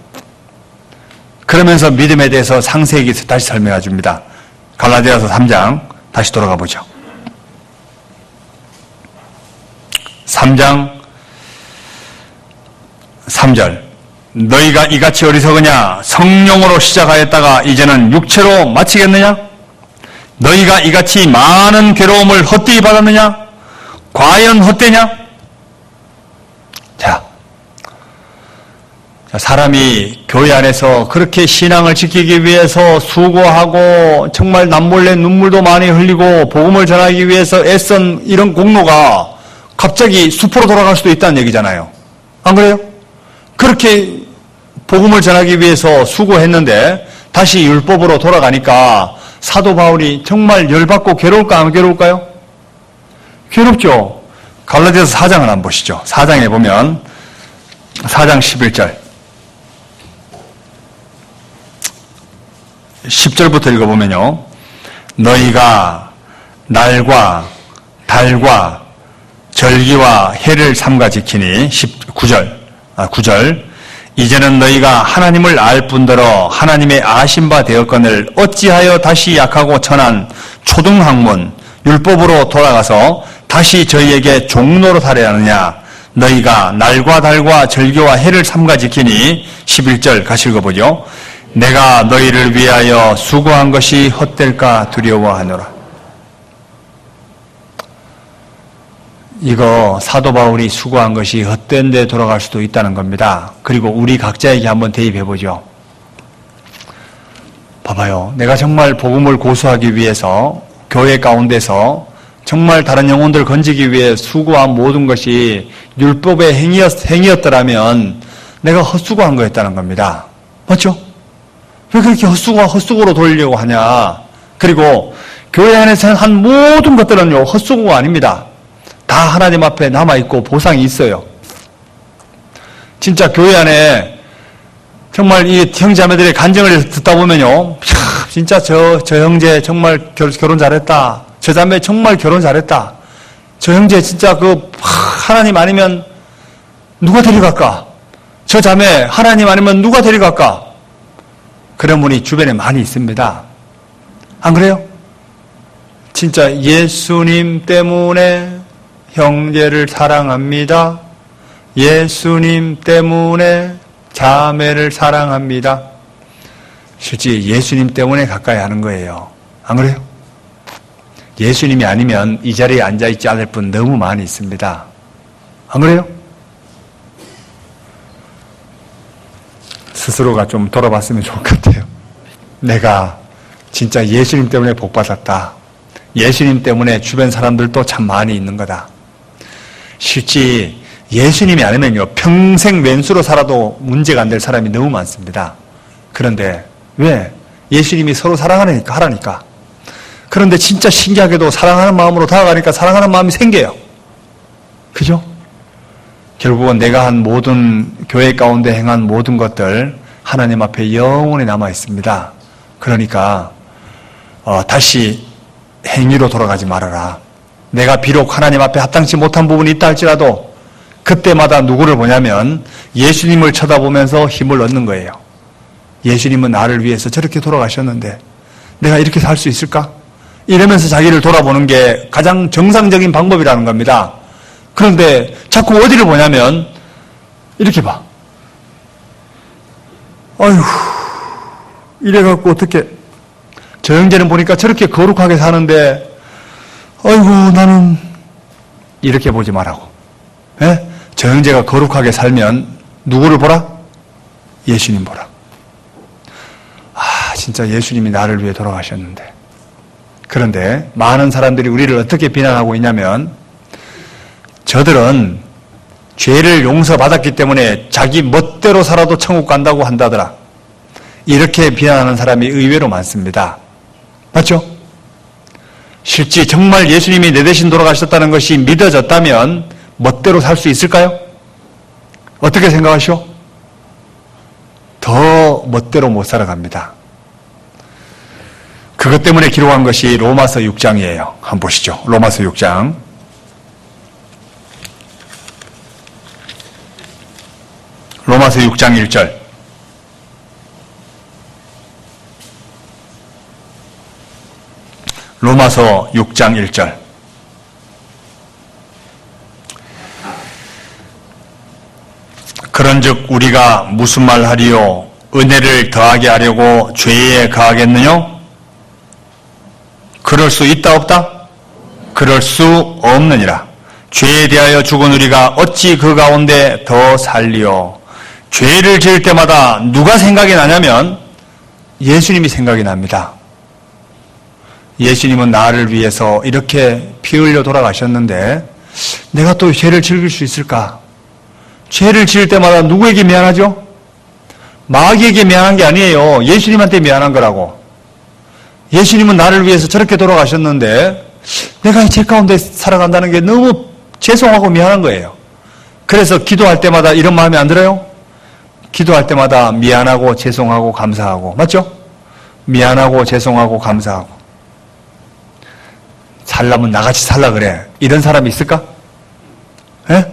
그러면서 믿음에 대해서 상세히 다시 설명해 줍니다. 갈라디아서 3장 다시 돌아가 보죠. 3장 3절 너희가 이같이 어리석으냐 성령으로 시작하였다가 이제는 육체로 마치겠느냐? 너희가 이같이 많은 괴로움을 헛되이 받았느냐? 과연 헛되냐? 자, 사람이 교회 안에서 그렇게 신앙을 지키기 위해서 수고하고 정말 남몰래 눈물도 많이 흘리고 복음을 전하기 위해서 애쓴 이런 공로가 갑자기 숲으로 돌아갈 수도 있다는 얘기잖아요. 안 그래요? 그렇게 복음을 전하기 위해서 수고했는데 다시 율법으로 돌아가니까 사도 바울이 정말 열받고 괴로울까 안 괴로울까요? 괴롭죠. 갈라디아서 4장을 한번 보시죠. 4장에 보면 4장 11절 10절부터 읽어보면요. 너희가 날과 달과 절기와 해를 삼가 지키니 9절 이제는 너희가 하나님을 알 뿐더러 하나님의 아신 바 되었거늘 어찌하여 다시 약하고 천한 초등학문 율법으로 돌아가서 다시 저희에게 종로로 살아야 하느냐. 너희가 날과 달과 절기와 해를 삼가 지키니 11절 같이 읽어보죠. 내가 너희를 위하여 수고한 것이 헛될까 두려워하노라. 이거 사도 바울이 수고한 것이 헛된 데 돌아갈 수도 있다는 겁니다. 그리고 우리 각자에게 한번 대입해보죠. 봐봐요. 내가 정말 복음을 고수하기 위해서 교회 가운데서 정말 다른 영혼들 건지기 위해 수고한 모든 것이 율법의 행위였더라면 내가 헛수고한 거였다는 겁니다. 맞죠? 왜 그렇게 헛수고로 돌리려고 하냐? 그리고 교회 안에서 한 모든 것들은요, 헛수고가 아닙니다. 다 하나님 앞에 남아있고 보상이 있어요. 진짜 교회 안에 정말 이 형제자매들의 간증을 듣다 보면요, 진짜 저 형제 정말 결혼 잘했다. 저 자매 정말 결혼 잘했다. 저 형제 진짜 하나님 아니면 누가 데려갈까? 저 자매 하나님 아니면 누가 데려갈까? 그런 분이 주변에 많이 있습니다. 안 그래요? 진짜 예수님 때문에 형제를 사랑합니다. 예수님 때문에 자매를 사랑합니다. 실제 예수님 때문에 가까이 하는 거예요. 안 그래요? 예수님이 아니면 이 자리에 앉아있지 않을 분 너무 많이 있습니다. 안 그래요? 스스로가 좀 돌아봤으면 좋을 것 같아요. 내가 진짜 예수님 때문에 복받았다. 예수님 때문에 주변 사람들도 참 많이 있는 거다. 실제 예수님이 아니면요, 평생 왼수로 살아도 문제가 안 될 사람이 너무 많습니다. 그런데 왜? 예수님이 서로 사랑하니까 하라니까. 그런데 진짜 신기하게도 사랑하는 마음으로 다가가니까 사랑하는 마음이 생겨요. 그죠? 결국은 내가 한 모든, 교회 가운데 행한 모든 것들 하나님 앞에 영원히 남아 있습니다. 그러니까 다시 행위로 돌아가지 말아라. 내가 비록 하나님 앞에 합당치 못한 부분이 있다 할지라도 그때마다 누구를 보냐면 예수님을 쳐다보면서 힘을 얻는 거예요. 예수님은 나를 위해서 저렇게 돌아가셨는데 내가 이렇게 살 수 있을까? 이러면서 자기를 돌아보는 게 가장 정상적인 방법이라는 겁니다. 그런데 자꾸 어디를 보냐면 이렇게 봐. 아휴, 이래갖고 어떻게, 저 형제는 보니까 저렇게 거룩하게 사는데 아이고 나는 이렇게 보지 말라고. 예? 저 형제가 거룩하게 살면 누구를 보라? 예수님 보라. 아, 진짜 예수님이 나를 위해 돌아가셨는데. 그런데 많은 사람들이 우리를 어떻게 비난하고 있냐면 저들은 죄를 용서받았기 때문에 자기 멋대로 살아도 천국 간다고 한다더라. 이렇게 비난하는 사람이 의외로 많습니다. 맞죠? 실제 정말 예수님이 내 대신 돌아가셨다는 것이 믿어졌다면 멋대로 살 수 있을까요? 어떻게 생각하시오? 더 멋대로 못 살아갑니다. 그것 때문에 기록한 것이 로마서 6장이에요. 한번 보시죠. 로마서 6장. 로마서 6장 1절. 로마서 6장 1절. 그런즉 우리가 무슨 말 하리요? 은혜를 더하게 하려고 죄에 가하겠느냐? 그럴 수 있다 없다? 그럴 수 없느니라. 죄에 대하여 죽은 우리가 어찌 그 가운데 더 살리요? 죄를 지을 때마다 누가 생각이 나냐면 예수님이 생각이 납니다. 예수님은 나를 위해서 이렇게 피 흘려 돌아가셨는데 내가 또 죄를 지을 수 있을까? 죄를 지을 때마다 누구에게 미안하죠? 마귀에게 미안한 게 아니에요. 예수님한테 미안한 거라고. 예수님은 나를 위해서 저렇게 돌아가셨는데 내가 이 죄 가운데 살아간다는 게 너무 죄송하고 미안한 거예요. 그래서 기도할 때마다 이런 마음이 안 들어요? 기도할 때마다 미안하고 죄송하고 감사하고, 맞죠? 미안하고 죄송하고 감사하고. 살려면 나같이 살라 그래. 이런 사람이 있을까? 예?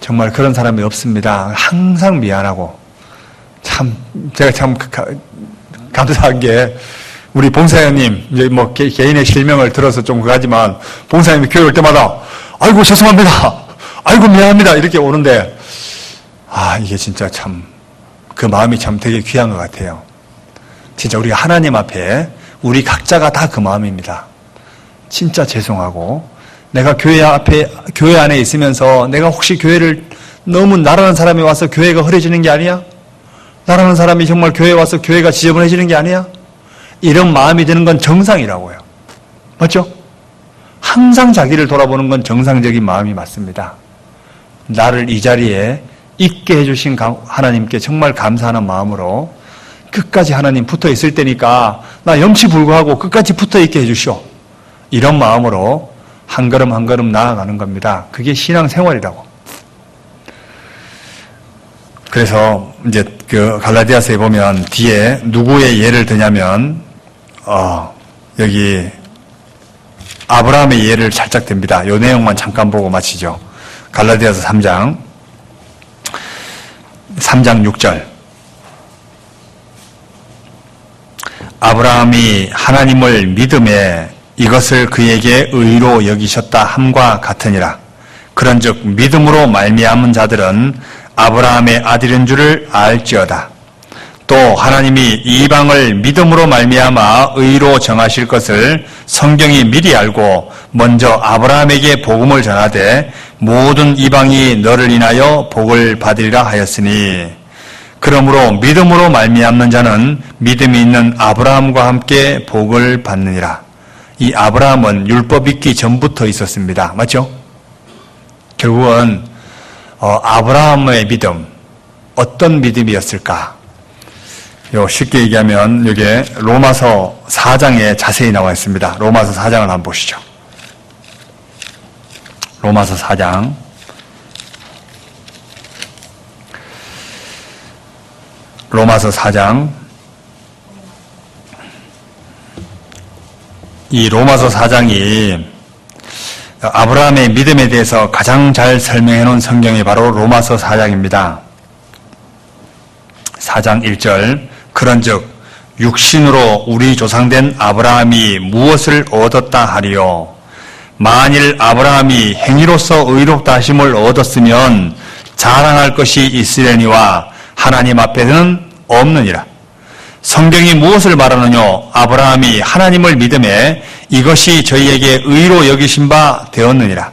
정말 그런 사람이 없습니다. 항상 미안하고. 참, 제가 참 감사한 게, 우리 봉사장님, 이제 뭐 개인의 실명을 들어서 좀 그러지만, 봉사님이 교회 올 때마다, 아이고, 죄송합니다. 아이고, 미안합니다. 이렇게 오는데, 아, 이게 진짜 참, 그 마음이 참 되게 귀한 것 같아요. 진짜 우리가 하나님 앞에, 우리 각자가 다 그 마음입니다. 진짜 죄송하고, 내가 교회 안에 있으면서 내가 혹시 교회를 너무 나라는 사람이 와서 교회가 흐려지는 게 아니야? 나라는 사람이 정말 교회에 와서 교회가 지저분해지는 게 아니야? 이런 마음이 드는 건 정상이라고요. 맞죠? 항상 자기를 돌아보는 건 정상적인 마음이 맞습니다. 나를 이 자리에 있게 해주신 하나님께 정말 감사하는 마음으로 끝까지 하나님 붙어 있을 때니까 나 염치불구하고 끝까지 붙어 있게 해주시오. 이런 마음으로 한 걸음 한 걸음 나아가는 겁니다. 그게 신앙생활이라고. 그래서 이제 그 갈라디아서에 보면 뒤에 누구의 예를 드냐면 여기 아브라함의 예를 살짝 듭니다. 이 내용만 잠깐 보고 마치죠. 갈라디아서 3장 6절. 아브라함이 하나님을 믿음에 이것을 그에게 의로 여기셨다 함과 같으니라. 그런즉 믿음으로 말미암은 자들은 아브라함의 아들인 줄을 알지어다. 또 하나님이 이방을 믿음으로 말미암아 의로 정하실 것을 성경이 미리 알고 먼저 아브라함에게 복음을 전하되 모든 이방이 너를 인하여 복을 받으리라 하였으니 그러므로 믿음으로 말미암는 자는 믿음이 있는 아브라함과 함께 복을 받느니라. 이 아브라함은 율법 있기 전부터 있었습니다. 맞죠? 결국은 아브라함의 믿음, 어떤 믿음이었을까? 쉽게 얘기하면 여기에 로마서 4장에 자세히 나와 있습니다. 로마서 4장을 한번 보시죠. 로마서 4장. 로마서 4장. 이 로마서 4장이 아브라함의 믿음에 대해서 가장 잘 설명해 놓은 성경이 바로 로마서 4장입니다. 4장 1절. 그런즉 육신으로 우리 조상된 아브라함이 무엇을 얻었다 하리요? 만일 아브라함이 행위로서 의롭다 하심을 얻었으면 자랑할 것이 있으려니와 하나님 앞에는 없느니라. 성경이 무엇을 말하느냐? 아브라함이 하나님을 믿음에 이것이 저희에게 의로 여기신 바 되었느니라.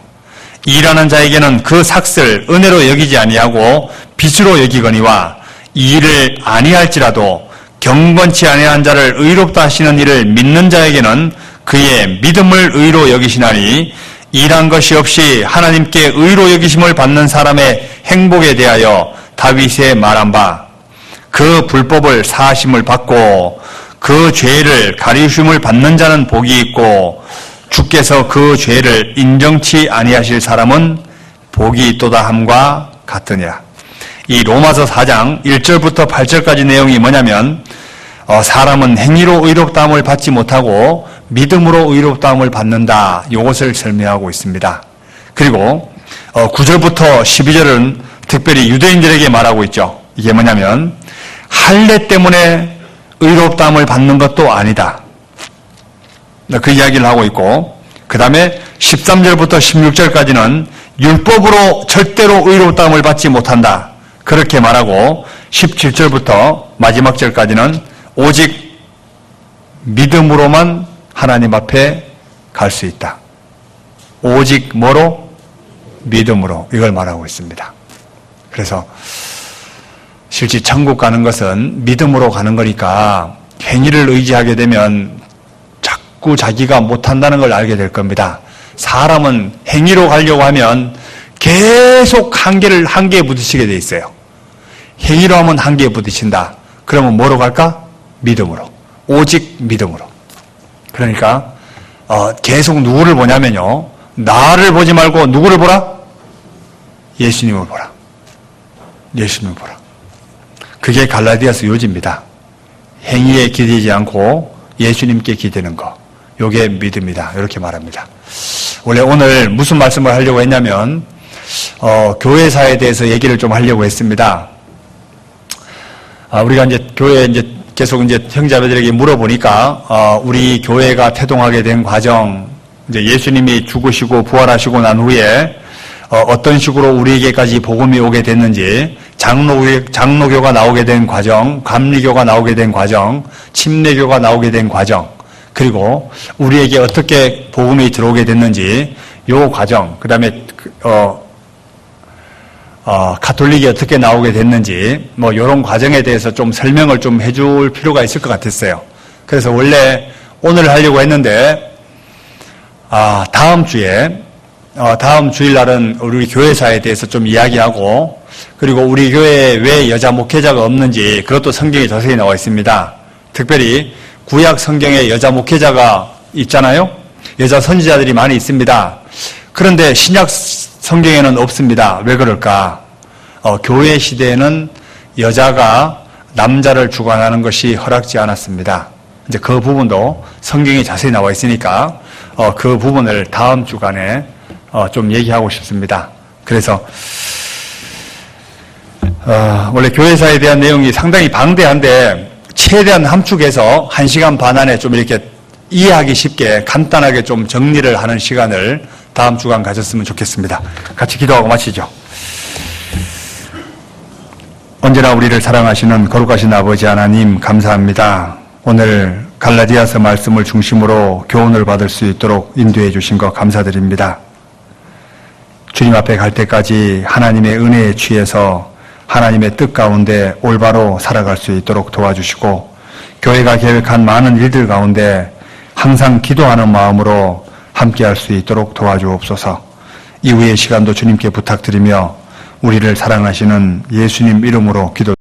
일하는 자에게는 그 삭슬 은혜로 여기지 아니하고 빚으로 여기거니와 이 일을 아니할지라도 경건치 아니한 자를 의롭다 하시는 일을 믿는 자에게는 그의 믿음을 의로 여기시나니 일한 것이 없이 하나님께 의로 여기심을 받는 사람의 행복에 대하여 다윗의 말한 바 그 불법을 사하심을 받고 그 죄를 가리우심을 받는 자는 복이 있고 주께서 그 죄를 인정치 아니하실 사람은 복이 있도다 함과 같으니라. 이 로마서 4장 1절부터 8절까지 내용이 뭐냐면 사람은 행위로 의롭다함을 받지 못하고 믿음으로 의롭다함을 받는다. 이것을 설명하고 있습니다. 그리고 9절부터 12절은 특별히 유대인들에게 말하고 있죠. 이게 뭐냐면 할례 때문에 의롭다함을 받는 것도 아니다. 그 이야기를 하고 있고 그 다음에 13절부터 16절까지는 율법으로 절대로 의롭다함을 받지 못한다. 그렇게 말하고 17절부터 마지막 절까지는 오직 믿음으로만 하나님 앞에 갈 수 있다. 오직 뭐로? 믿음으로. 이걸 말하고 있습니다. 그래서 실제 천국 가는 것은 믿음으로 가는 거니까 행위를 의지하게 되면 자꾸 자기가 못한다는 걸 알게 될 겁니다. 사람은 행위로 가려고 하면 계속 한계에 부딪히게 돼 있어요. 행위로 하면 한계에 부딪힌다. 그러면 뭐로 갈까? 믿음으로. 오직 믿음으로. 그러니까 계속 누구를 보냐면요. 나를 보지 말고 누구를 보라? 예수님을 보라. 예수님을 보라. 그게 갈라디아서 요지입니다. 행위에 기대지 않고 예수님께 기대는 거. 요게 믿음이다. 이렇게 말합니다. 원래 오늘 무슨 말씀을 하려고 했냐면 교회사에 대해서 얘기를 좀 하려고 했습니다. 우리가 이제 교회에 계속 형제자매들에게 물어보니까 우리 교회가 태동하게 된 과정, 이제 예수님이 죽으시고 부활하시고 난 후에 어떤 식으로 우리에게까지 복음이 오게 됐는지, 장로교가 나오게 된 과정, 감리교가 나오게 된 과정, 침례교가 나오게 된 과정, 그리고 우리에게 어떻게 복음이 들어오게 됐는지 요 과정, 그 다음에 가톨릭이 어떻게 나오게 됐는지 이런 과정에 대해서 좀 설명을 좀 해줄 필요가 있을 것 같았어요. 그래서 원래 오늘 하려고 했는데 다음 주일날은 우리 교회사에 대해서 좀 이야기하고, 그리고 우리 교회에 왜 여자 목회자가 없는지 그것도 성경에 자세히 나와 있습니다. 특별히 구약 성경에 여자 목회자가 있잖아요. 여자 선지자들이 많이 있습니다. 그런데 신약 성경에는 없습니다. 왜 그럴까? 교회 시대에는 여자가 남자를 주관하는 것이 허락지 않았습니다. 이제 그 부분도 성경에 자세히 나와 있으니까 그 부분을 다음 주간에 좀 얘기하고 싶습니다. 그래서 원래 교회사에 대한 내용이 상당히 방대한데 최대한 함축해서 1시간 반 안에 좀 이렇게 이해하기 쉽게 간단하게 좀 정리를 하는 시간을 다음 주간 가졌으면 좋겠습니다. 같이 기도하고 마치죠. 언제나 우리를 사랑하시는 거룩하신 아버지 하나님 감사합니다. 오늘 갈라디아서 말씀을 중심으로 교훈을 받을 수 있도록 인도해 주신 것 감사드립니다. 주님 앞에 갈 때까지 하나님의 은혜에 취해서 하나님의 뜻 가운데 올바로 살아갈 수 있도록 도와주시고 교회가 계획한 많은 일들 가운데 항상 기도하는 마음으로 함께할 수 있도록 도와주옵소서. 이후의 시간도 주님께 부탁드리며 우리를 사랑하시는 예수님 이름으로 기도